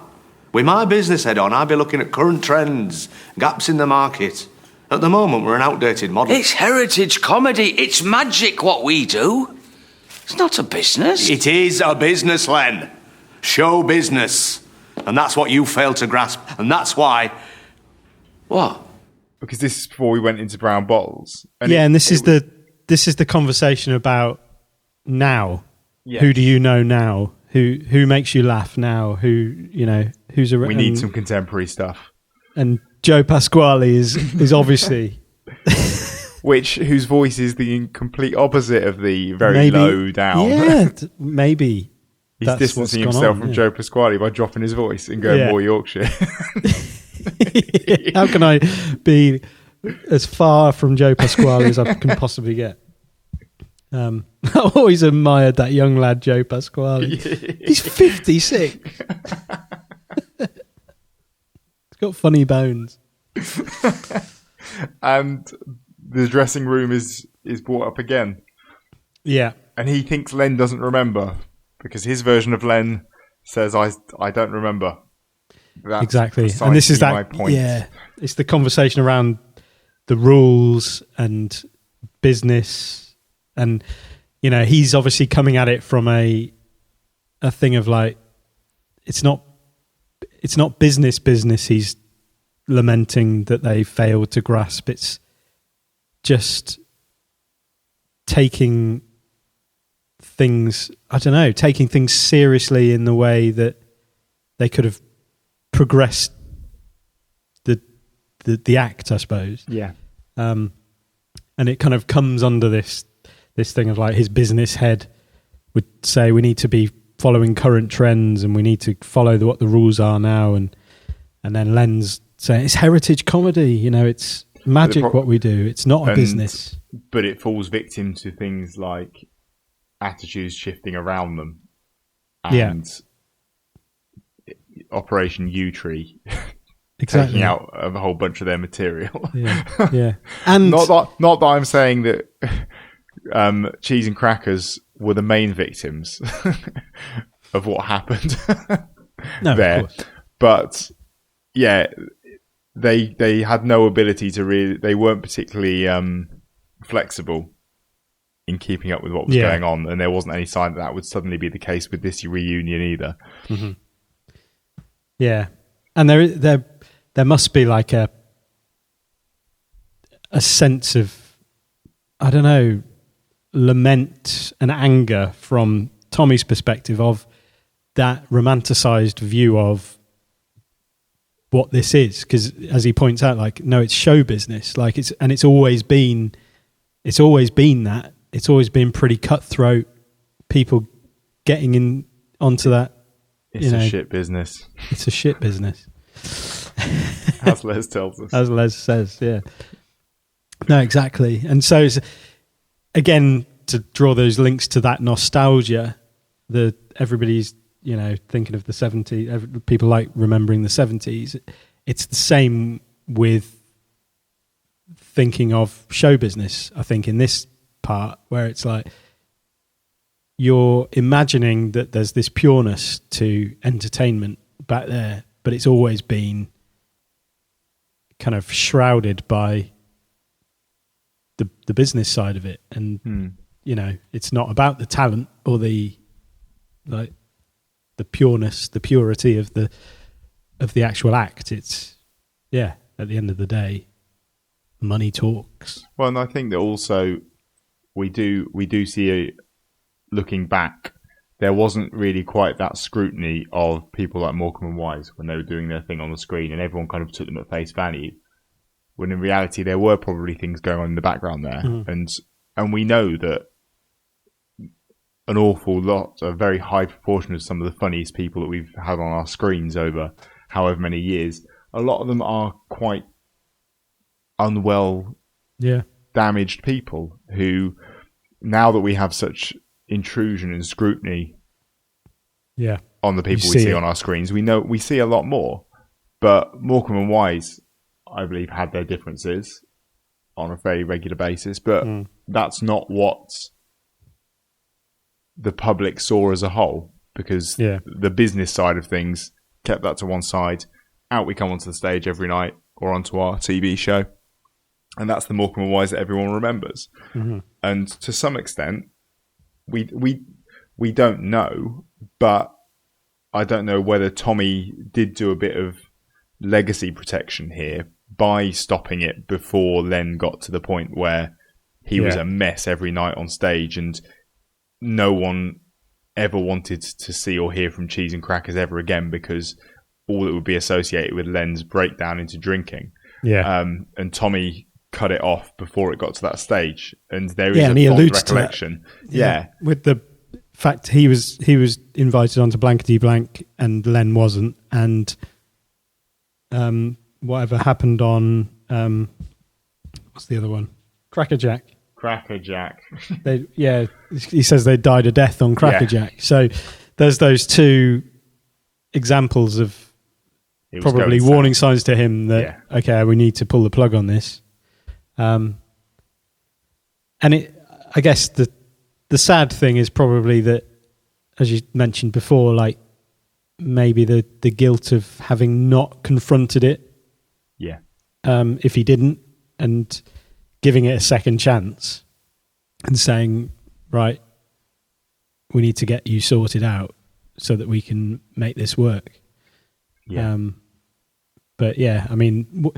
With my business head on, I'll be looking at current trends, gaps in the market. At the moment, we're an outdated model. It's heritage comedy. It's magic what we do. It's not a business. It is a business, Len. Show business. And that's what you failed to grasp. And that's why... What? Because this is before we went into brown bottles. And this is the conversation about now. Yeah. Who do you know now? Who makes you laugh now? Who's around? We need some contemporary stuff. And Joe Pasquale is obviously whose voice is the complete opposite of the very low down. Yeah, maybe he's distancing himself from Joe Pasquale by dropping his voice and going more Yorkshire. How can I be as far from Joe Pasquale as I can possibly get? I always admired that young lad, Joe Pasquale. He's 56. He's got funny bones. And the dressing room is brought up again. Yeah. And he thinks Len doesn't remember because his version of Len says, I don't remember. That's exactly. And this is my point. Yeah. It's the conversation around the rules and business. And, he's obviously coming at it from a thing of like, it's not business. He's lamenting that they failed to grasp. It's just taking things seriously in the way that they could have progressed the act, I suppose. Yeah. And it kind of comes under this thing of like his business head would say we need to be following current trends and we need to follow what the rules are now, and then Len's saying it's heritage comedy, it's magic what we do, it's not a business. But it falls victim to things like attitudes shifting around them and Operation U Tree exactly. taking out a whole bunch of their material. Yeah. And not that I'm saying that cheese and crackers were the main victims of what happened no, there. But yeah, they had no ability to really. They weren't particularly flexible in keeping up with what was going on, and there wasn't any sign that would suddenly be the case with this reunion either. Mm-hmm. Yeah, and there must be like a sense of, I don't know, lament and anger from Tommy's perspective of that romanticized view of what this is, because as he points out, like, no, it's show business, like it's always been that. It's always been pretty cutthroat, people getting in onto that. It's a shit business. It's a shit business. As Les tells us. As Les says, yeah. No, exactly. And so, again, to draw those links to that nostalgia, everybody's, thinking of the 70s, people like remembering the 70s. It's the same with thinking of show business, I think, in this part, where it's like you're imagining that there's this pureness to entertainment back there, but it's always been kind of shrouded by the business side of it. And it's not about the talent or the pureness, the purity of the actual act. It's at the end of the day, money talks. Well, and I think that also we do see, looking back, there wasn't really quite that scrutiny of people like Morecambe and Wise when they were doing their thing on the screen, and everyone kind of took them at face value. When in reality, there were probably things going on in the background there, and we know that an awful lot, a very high proportion of some of the funniest people that we've had on our screens over however many years, a lot of them are quite unwell, damaged people who, now that we have such intrusion and scrutiny on the people we see on our screens, we see a lot more. But Morecambe and Wise, I believe, had their differences on a very regular basis, but that's not what the public saw as a whole, because the business side of things kept that to one side. Out we come onto the stage every night or onto our TV show, and that's the Morecambe and Wise that everyone remembers. And to some extent, we don't know, but I don't know whether Tommy did do a bit of legacy protection here by stopping it before Len got to the point where he was a mess every night on stage, and no one ever wanted to see or hear from Cheese and Crackers ever again, because all it would be associated with Len's breakdown into drinking. And Tommy cut it off before it got to that stage, and there is a fond recollection. With the fact he was invited onto Blankety Blank and Len wasn't, and whatever happened on what's the other one? Crackerjack. He says they died a death on Crackerjack. So there's those two examples of probably warning signs to him that okay, we need to pull the plug on this. And I guess the sad thing is probably that, as you mentioned before, like maybe the guilt of having not confronted it. If he didn't, and giving it a second chance and saying, right, we need to get you sorted out so that we can make this work. But yeah, I mean,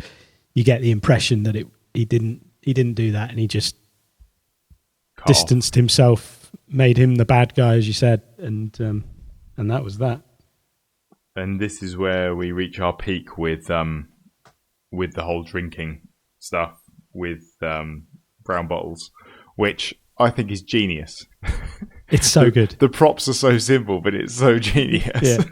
you get the impression that he didn't do that, and he just distanced himself, made him the bad guy, as you said, and that was that. And this is where we reach our peak with the whole drinking stuff with brown bottles, which I think is genius. It's so good. The props are so simple, but it's so genius.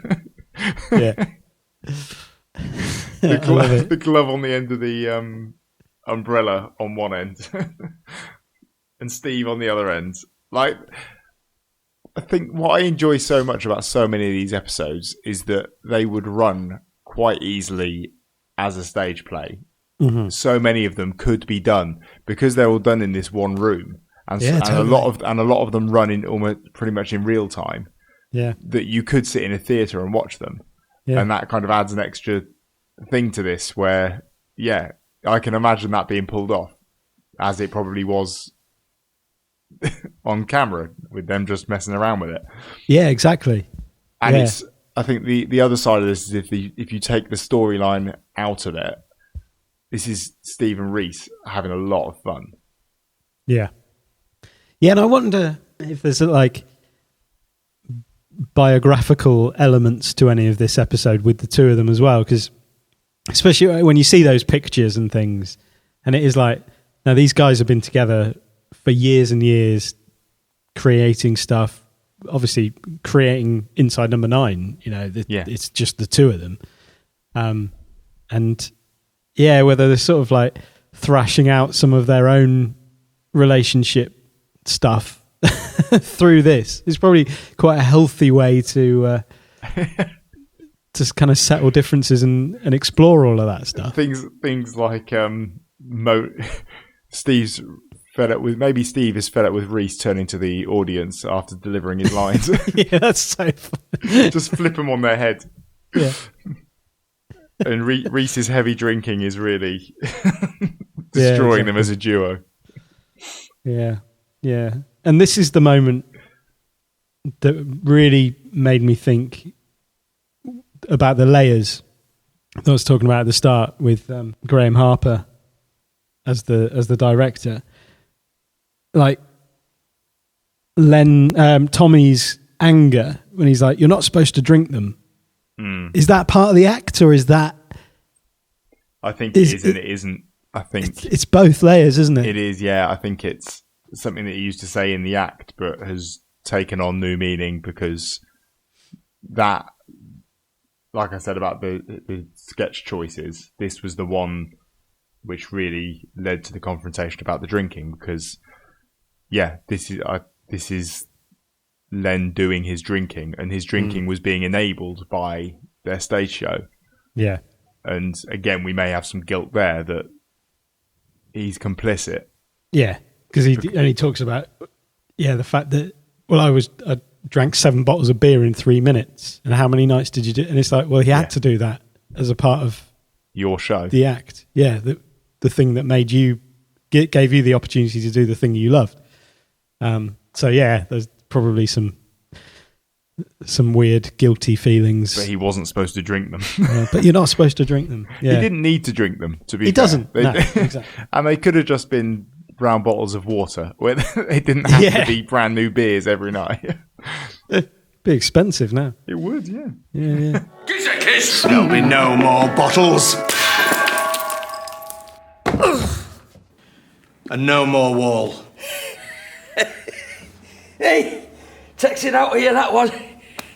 The glove on the end of the umbrella on one end, and Steve on the other end. Like, I think what I enjoy so much about so many of these episodes is that they would run quite easily as a stage play. So many of them could be done because they're all done in this one room, and a lot of them run in almost pretty much in real time. That you could sit in a theatre and watch them, and that kind of adds an extra thing to this, where yeah, I can imagine that being pulled off, as it probably was on camera, with them just messing around with it. Yeah, exactly. And Yeah. it's, I think the other side of this is if you take the storyline out of it, this is Steve and Reese having a lot of fun. Yeah. Yeah, and I wonder if there's like biographical elements to any of this episode with the two of them as well, because especially when you see those pictures and things, and it is like, now these guys have been together for years and years creating stuff, obviously creating Inside Number 9, it's just the two of them. And yeah, whether they're sort of like thrashing out some of their own relationship stuff through this is probably quite a healthy way to kind of settle differences and explore all of that stuff. Things like Steve's fed up with, maybe Steve is fed up with Reese turning to the audience after delivering his lines. Yeah, that's so funny. Just flip them on their head. Yeah. And Reese's heavy drinking is really destroying them as a duo. Yeah, yeah. And this is the moment that really made me think about the layers that I was talking about at the start with Graham Harper as the director. Like Tommy's anger when he's like, "You're not supposed to drink them." Is that part of the act, or is that? I think it is and it isn't. I think it's both layers, isn't it? It is, yeah. I think it's something that he used to say in the act, but has taken on new meaning because that, like I said about the sketch choices, this was the one which really led to the confrontation about the drinking. Because, yeah, this is Len doing his drinking, and his drinking was being enabled by their stage show. Yeah. And again, we may have some guilt there that he's complicit. Yeah, because he talks about the fact that I drank 7 bottles of beer in 3 minutes, and how many nights did you do? And it's like, well, he had to do that as a part of your show, the act. Yeah, the thing that made you gave you the opportunity to do the thing you loved. So yeah, there's probably some weird guilty feelings. But he wasn't supposed to drink them. But you're not supposed to drink them. Yeah. He didn't need to drink them, to be fair. He doesn't. No, exactly. And they could have just been brown bottles of water. Where they didn't have to be brand new beers every night. It'd be expensive now. It would, yeah. Yeah. Kiss a kiss! There'll be no more bottles. And no more wall. Hey, takes it out of you, that one.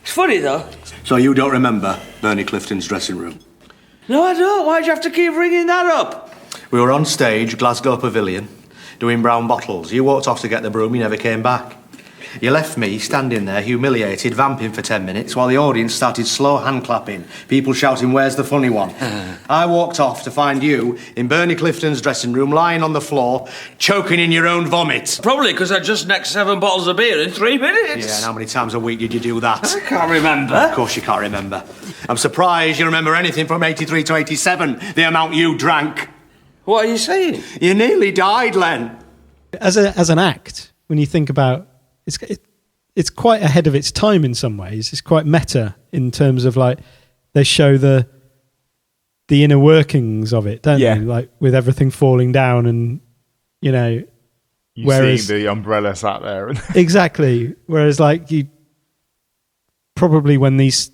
It's funny, though. So you don't remember Bernie Clifton's dressing room? No, I don't. Why'd you have to keep bringing that up? We were on stage, Glasgow Pavilion, doing brown bottles. You walked off to get the broom, you never came back. You left me standing there, humiliated, vamping for 10 minutes, while the audience started slow hand clapping, people shouting, "Where's the funny one?" I walked off to find you in Bernie Clifton's dressing room, lying on the floor, choking in your own vomit. Probably because I just necked 7 bottles of beer in 3 minutes. Yeah, and how many times a week did you do that? I can't remember. Of course you can't remember. I'm surprised you remember anything from 83 to 87, the amount you drank. What are you saying? You nearly died, Len. As an act, when you think about it's quite ahead of its time in some ways. It's quite meta in terms of like they show the inner workings of it, don't they? Like with everything falling down and Whereas, seeing the umbrella sat there. Exactly. Whereas like you probably when these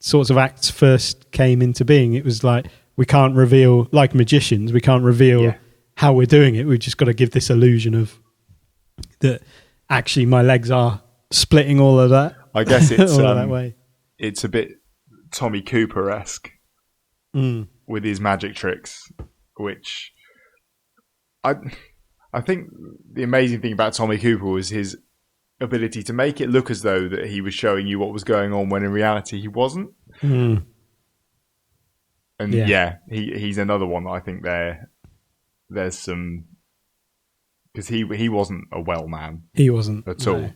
sorts of acts first came into being, it was like we can't reveal, like magicians, we can't reveal how we're doing it. We've just got to give this illusion of that actually my legs are splitting all of that. I guess it's all that way. It's a bit Tommy Cooper-esque with his magic tricks, which I think the amazing thing about Tommy Cooper was his ability to make it look as though that he was showing you what was going on when in reality he wasn't. And he's another one that I think there's some, because he wasn't a well man. He wasn't at all.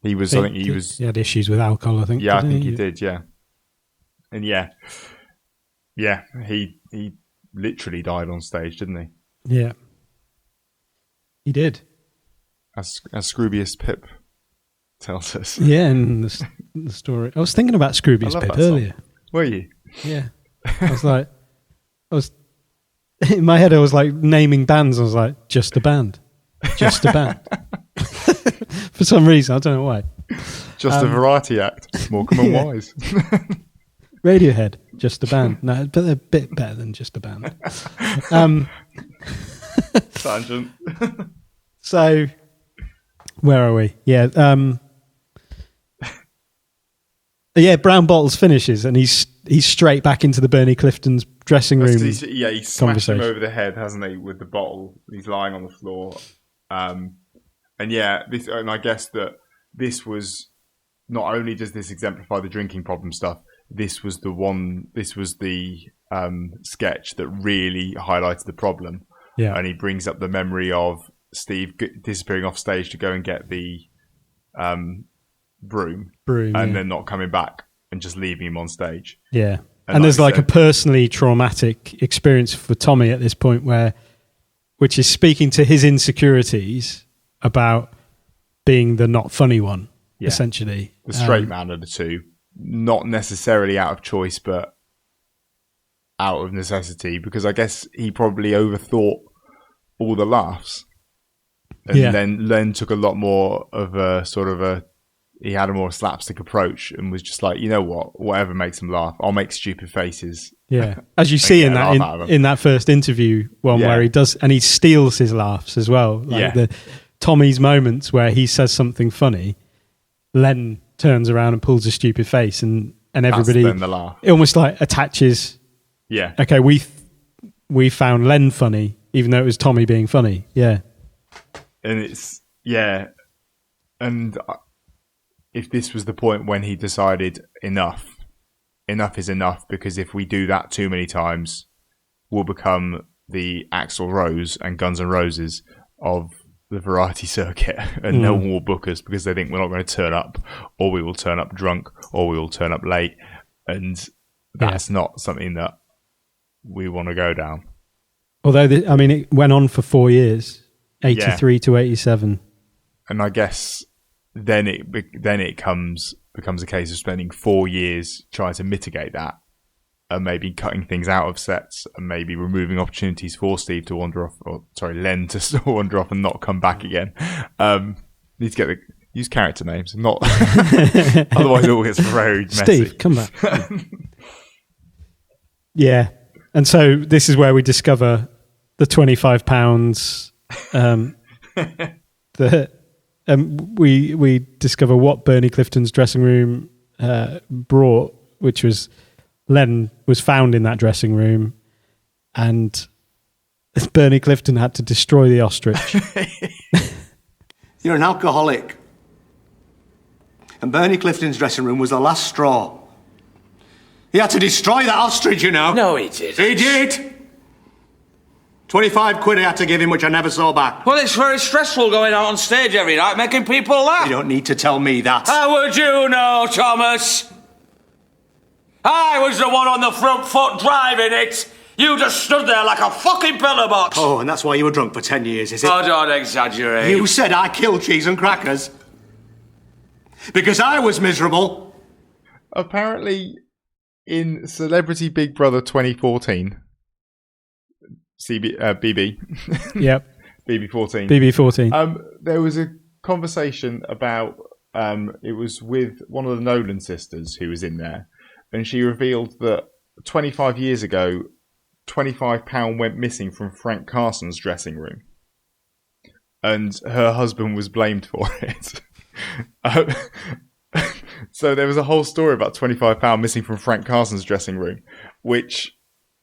He was. I think he was. He had issues with alcohol. I think. Yeah, I think he did. Yeah, and he literally died on stage, didn't he? Yeah. He did. As Scroobius Pip tells us. Yeah, in the story. I was thinking about Scroobius Pip earlier. Were you? Yeah. I was in my head, I was like naming bands. I was like, just a band. Just a band. For some reason, I don't know why. Just a variety act. Morecambe and Wise. Radiohead, just a band. No, but they're a bit better than just a band. Tangent. So, where are we? Yeah. Yeah, Brown Bottles finishes and he's straight back into the Bernie Clifton's dressing room. He smashed him over the head, hasn't he, with the bottle. He's lying on the floor. And I guess that this was, not only does this exemplify the drinking problem stuff, this was the sketch that really highlighted the problem. Yeah. And he brings up the memory of Steve disappearing off stage to go and get the broom and then not coming back and just leaving him on stage. Yeah. And there's like a personally traumatic experience for Tommy at this point which is speaking to his insecurities about being the not funny one, essentially. The straight man of the two, not necessarily out of choice, but out of necessity, because I guess he probably overthought all the laughs. And then Len took a lot more of he had a more slapstick approach and was just like, you know what, whatever makes them laugh, I'll make stupid faces. Yeah, as you see in that first interview one where he does, and he steals his laughs as well. Like the Tommy's moments where he says something funny, Len turns around and pulls a stupid face, and everybody then the laugh. It almost like attaches. Yeah. Okay, we found Len funny, even though it was Tommy being funny. Yeah. And it's and if this was the point when he decided enough is enough, because if we do that too many times, we'll become the Axl Rose and Guns N' Roses of the variety circuit, and no one will book us because they think we're not going to turn up, or we will turn up drunk, or we will turn up late, and that's not something that we want to go down. Although it went on for 4 years, 83 to 87, and I guess then it becomes a case of spending 4 years trying to mitigate that, and maybe cutting things out of sets, and maybe removing opportunities for Steve to wander off, Len to wander off and not come back again. Need to use character names, not otherwise it all gets very messy. Steve, come back. Yeah, and so this is where we discover the £25. We discover what Bernie Clifton's dressing room brought, which was Len was found in that dressing room, and Bernie Clifton had to destroy the ostrich. You're an alcoholic. And Bernie Clifton's dressing room was the last straw. He had to destroy that ostrich, you know. No, he did. He did! 25 quid I had to give him, which I never saw back. Well, it's very stressful going out on stage every night, making people laugh. You don't need to tell me that. How would you know, Thomas? I was the one on the front foot driving it. You just stood there like a fucking pillar box. Oh, and that's why you were drunk for 10 years, is it? Oh, don't exaggerate. You said I killed cheese and crackers. Because I was miserable. Apparently, in Celebrity Big Brother 2014, BB. Yep. BB14. BB14. There was a conversation about, it was with one of the Nolan sisters who was in there, and she revealed that 25 years ago, £25 went missing from Frank Carson's dressing room, and her husband was blamed for it. So there was a whole story about £25 missing from Frank Carson's dressing room, which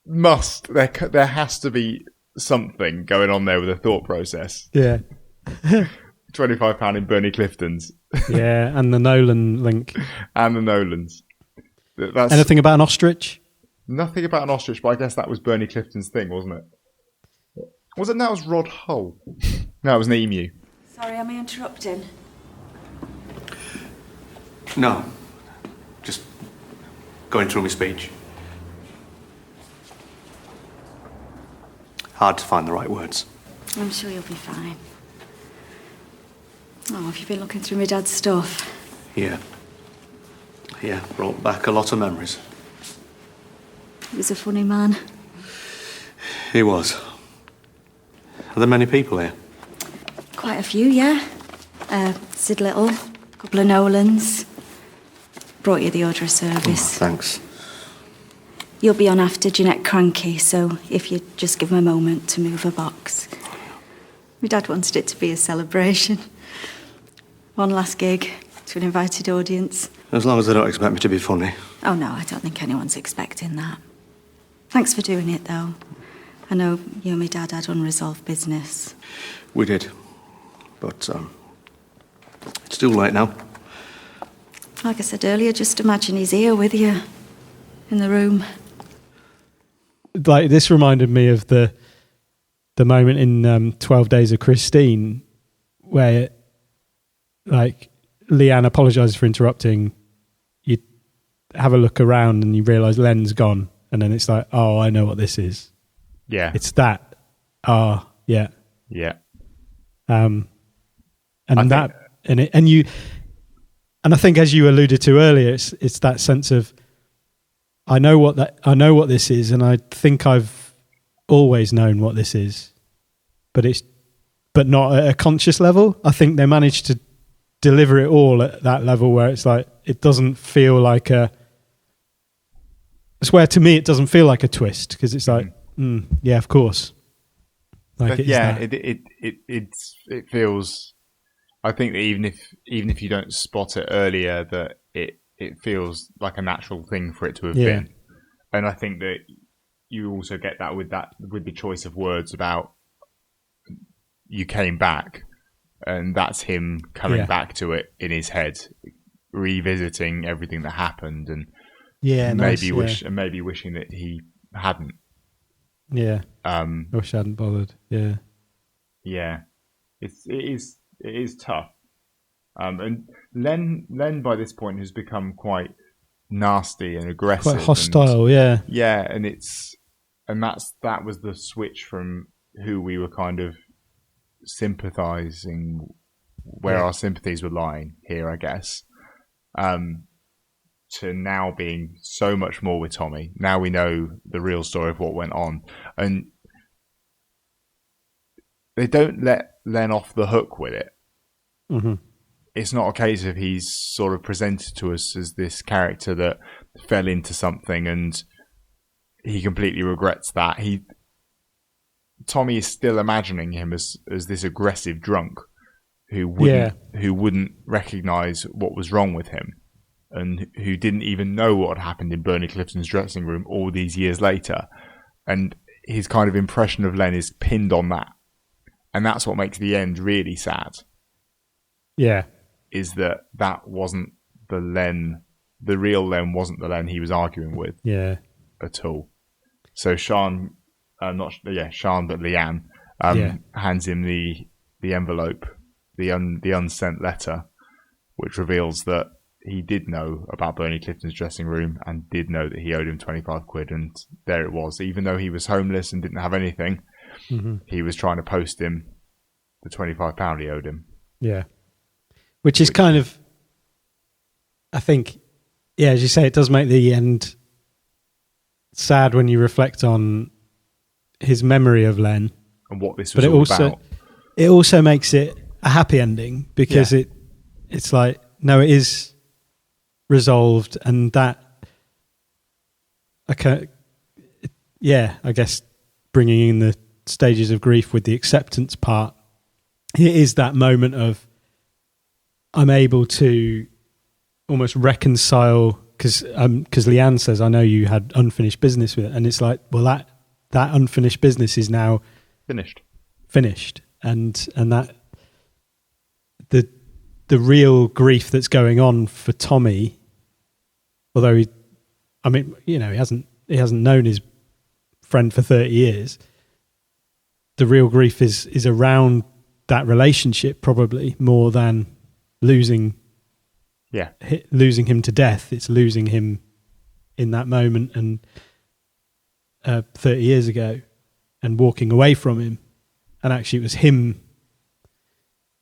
there has to be something going on there with the thought process. Yeah. £25 in Bernie Clifton's. Yeah, and the Nolan link. And the Nolans. Anything about an ostrich? Nothing about an ostrich, but I guess that was Bernie Clifton's thing, wasn't it? Was it? That was Rod Hull. No, it was an emu. Sorry, am I interrupting? No. Just going through my speech. Hard to find the right words. I'm sure you'll be fine. Oh, have you been looking through my dad's stuff? Yeah. Yeah, brought back a lot of memories. He was a funny man. He was. Are there many people here? Quite a few, yeah. Sid Little, a couple of Nolans. Brought you the order of service. Oh, thanks. You'll be on after Jeanette Cranky, so if you just give him a moment to move a box. My dad wanted it to be a celebration. One last gig to an invited audience. As long as they don't expect me to be funny. Oh, no, I don't think anyone's expecting that. Thanks for doing it, though. I know you and my dad had unresolved business. We did. But, it's too late now. Like I said earlier, just imagine he's here with you. In the room. Like, this reminded me of the moment in 12 Days of Christine where, like, Leanne apologises for interrupting. You have a look around and you realise Len's gone. And then it's like, oh, I know what this is. Yeah. It's that. Oh, yeah. Yeah. And I think, as you alluded to earlier, it's that sense of, I know what this is, and I think I've always known what this is, but not at a conscious level. I think they managed to deliver it all at that level where it's like, it doesn't feel like it's where, to me, it doesn't feel like a twist, because it's like, yeah, of course. Like, it feels. I think that even if you don't spot it earlier, that it feels like a natural thing for it to have been. And I think that you also get that with the choice of words about you came back, and that's him coming back to it in his head, revisiting everything that happened, and maybe wishing that he hadn't. Yeah. I wish I hadn't bothered. Yeah. Yeah. It is tough. And Len by this point has become quite nasty and aggressive, quite hostile. Yeah. And that was the switch from who we were kind of sympathising, where our sympathies were lying here, I guess, to now being so much more with Tommy. Now we know the real story of what went on, and they don't let Len off the hook with it. Mm-hmm. It's not a case of he's sort of presented to us as this character that fell into something and he completely regrets that. Tommy is still imagining him as this aggressive drunk who wouldn't recognise what was wrong with him, and who didn't even know what had happened in Bernie Clifton's dressing room all these years later. And his kind of impression of Len is pinned on that. And that's what makes the end really sad. Yeah. Is that wasn't the Len, the real Len wasn't the Len he was arguing with. Yeah. At all. So Sean, but Leanne, hands him the envelope, the unsent letter, which reveals that he did know about Bernie Clifton's dressing room and did know that he owed him 25 quid, and there it was. Even though he was homeless and didn't have anything, he was trying to post him the £25 he owed him. Yeah. Which is kind of, I think, as you say, it does make the end sad when you reflect on his memory of Len. And what this was all about. It also makes it a happy ending, because it's like, no, it is resolved, and that, I guess bringing in the stages of grief with the acceptance part, it is that moment of, I'm able to almost reconcile, because Leanne says, I know you had unfinished business with it, and it's like, well, that unfinished business is now finished, and that the real grief that's going on for Tommy, although he hasn't known his friend for 30 years, the real grief is around that relationship, probably more than losing him to death. It's losing him in that moment and 30 years ago. and walking away from him, and actually it was him.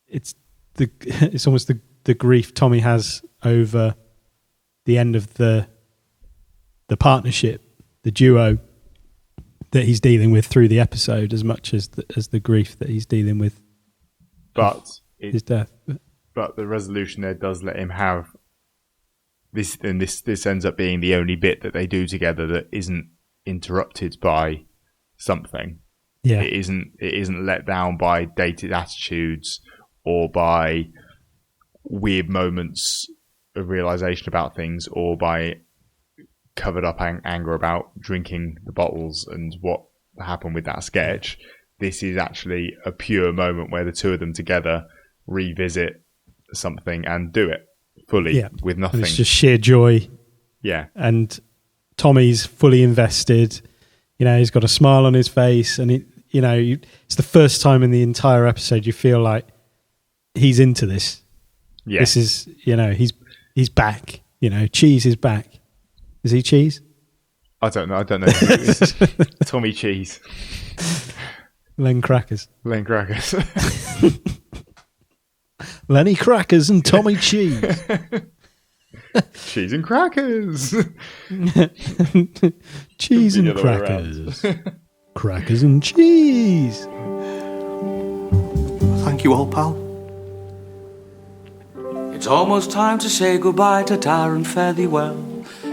It's almost the grief Tommy has over the end of the partnership, the duo that he's dealing with through the episode, as much as the grief that he's dealing with. But his death. But the resolution there does let him have this, and this ends up being the only bit that they do together that isn't interrupted by something. Yeah, it isn't let down by dated attitudes or by weird moments of realization about things, or by covered up anger about drinking the bottles and what happened with that sketch. This is actually a pure moment where the two of them together revisit something and do it fully with nothing. And it's just sheer joy. Yeah. And Tommy's fully invested. You know, he's got a smile on his face, and it's the first time in the entire episode you feel like he's into this. Yeah. This is, he's back. Cheese is back. Is he Cheese? I don't know. Who it is. Tommy Cheese. Len Crackers. Lenny Crackers and Tommy Cheese. Cheese and crackers. Cheese and crackers. Crackers and cheese. Thank you, old pal. It's almost time to say goodbye to Tar and fare thee well.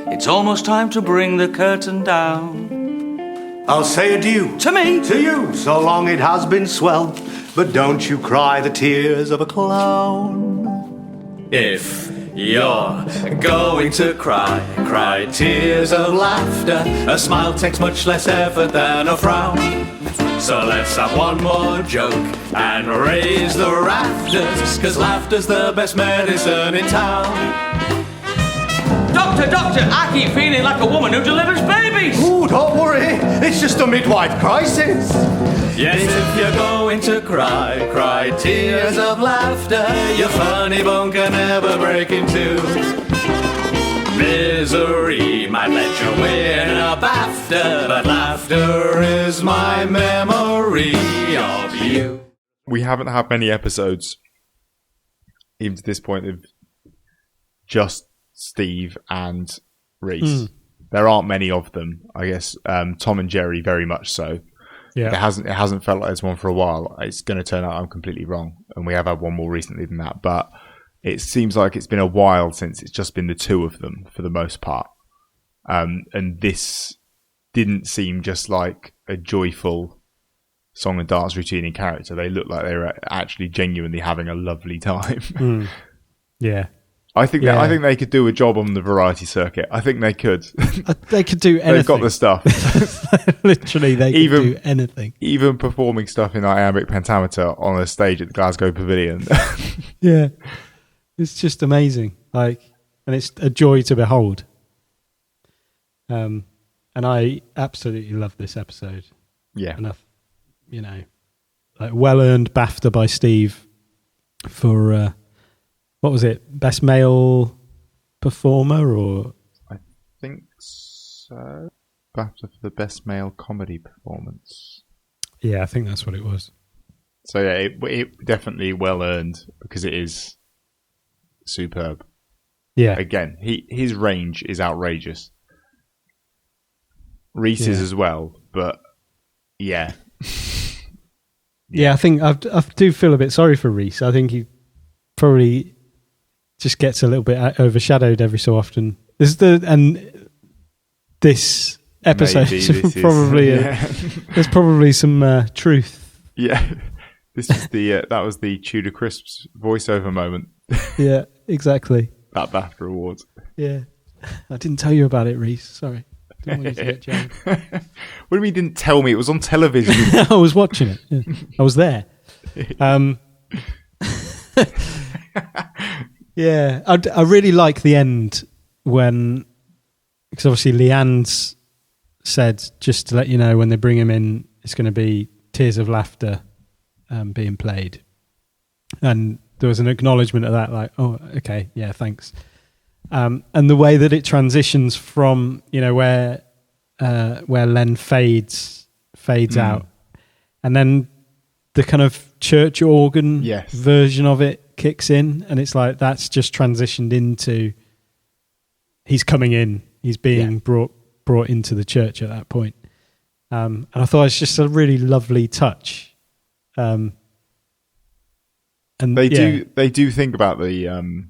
It's almost time to bring the curtain down. I'll say adieu. To me. To you. So long it has been swell. But don't you cry the tears of a clown. If you're going to cry tears of laughter. A smile takes much less effort than a frown. So let's have one more joke and raise the rafters, 'cause laughter's the best medicine in town. Doctor, I keep feeling like a woman who delivers babies. Ooh, don't worry. It's just a midwife crisis. Yes, if you're going to cry tears of laughter. Your funny bone can never break in two. Misery might let you win a BAFTA, but laughter is my memory of you. We haven't had many episodes, even to this point, of just Steve and Reese. There aren't many of them, I guess. Tom and Jerry very much so. Yeah, it hasn't felt like there's one for a while. It's going to turn out I'm completely wrong, and we have had one more recently than that. But it seems like it's been a while since it's just been the two of them for the most part. And this didn't seem just like a joyful song and dance routine in character. They looked like they were actually genuinely having a lovely time. Yeah. I think they could do a job on the variety circuit. I think they could. They could do anything. They've got the stuff. Literally, they could do anything. Even performing stuff in iambic pentameter on a stage at the Glasgow Pavilion. Yeah, it's just amazing. And it's a joy to behold. And I absolutely love this episode. Yeah, enough. Well-earned BAFTA by Steve for. What was it? Best male performer, or I think so. BAFTA for the best male comedy performance. Yeah, I think that's what it was. So yeah, it definitely well earned because it is superb. Yeah. Again, his range is outrageous. Reese's as well, but yeah. Yeah, I think I do feel a bit sorry for Reese. I think he probably just gets a little bit overshadowed every so often. This episode there's probably some truth. Yeah, this is that was the Tudor Crisps voiceover moment. Yeah, exactly. That BAFTA Awards. Yeah, I didn't tell you about it, Reese. Sorry, didn't want you to get jammed. What do you mean? Didn't tell me? It was on television. I was watching it. Yeah. I was there. Yeah, I really like the end because obviously Leanne's said, just to let you know, when they bring him in, it's going to be Tears of Laughter being played. And there was an acknowledgement of that, like, oh, okay, yeah, thanks. And the way that it transitions from, where Len fades out and then the kind of church organ Yes. version of it kicks in, and it's like that's just transitioned into he's coming in, he's being brought into the church at that point. And I thought it's just a really lovely touch. And They do think about the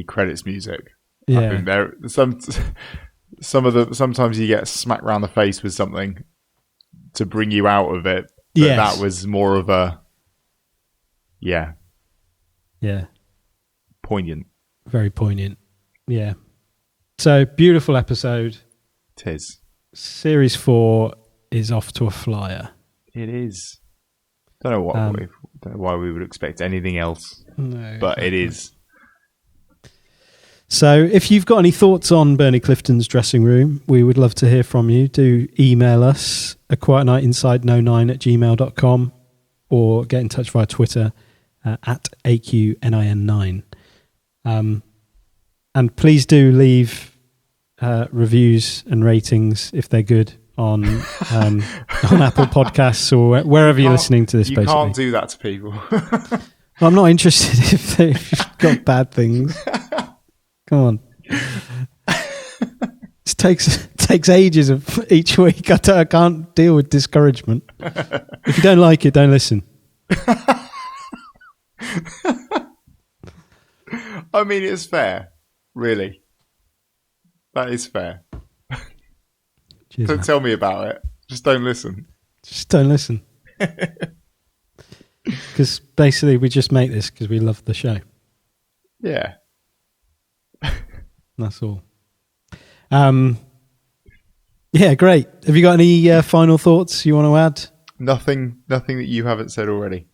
credits music. Yeah. I think there sometimes you get smacked around the face with something to bring you out of it. But Yes. that was more of a poignant. Very poignant. Yeah. So beautiful episode. Tis. Series 4 is off to a flyer. It is. Don't know why we would expect anything else, No, but it is. So if you've got any thoughts on Bernie Clifton's dressing room, we would love to hear from you. Do email us at quietnightinsideKnow9@gmail.com or get in touch via Twitter at AQNIN9. And please do leave reviews and ratings if they're good on Apple Podcasts or wherever you're listening to this. You basically, can't do that to people. well, I'm not interested if you've got bad things. Come on, it takes ages of each week. I can't deal with discouragement. If you don't like it, don't listen. I mean, it's fair, really. That is fair. Cheers, Don't man. tell me about it. Just don't listen. Just don't listen. Because basically we just make this because we love the show. Yeah. That's all. Yeah, great. Have you got any final thoughts you want to add? Nothing that you haven't said already.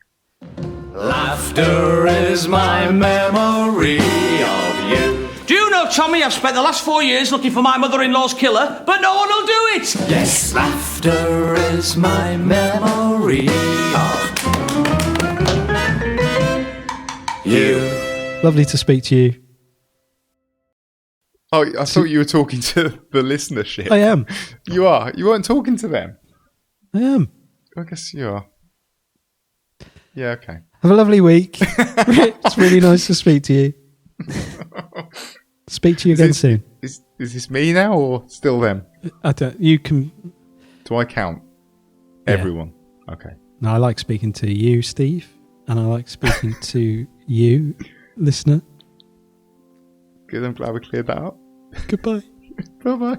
Laughter is my memory of you. Do you know, Tommy, I've spent the last 4 years looking for my mother-in-law's killer, but no one will do it. Yes, laughter is my memory of you. Lovely to speak to you. Oh, I thought you were talking to the listenership. I am. You are. You weren't talking to them. I am. I guess you are. Yeah, okay. Have a lovely week. It's really nice to speak to you. Speak to you again soon. Is this me now or still them? I don't. You can. Do I count? Yeah. Everyone. Okay. No, I like speaking to you, Steve, and I like speaking to you, listener. Good. I'm glad we cleared that up. Goodbye. Bye-bye.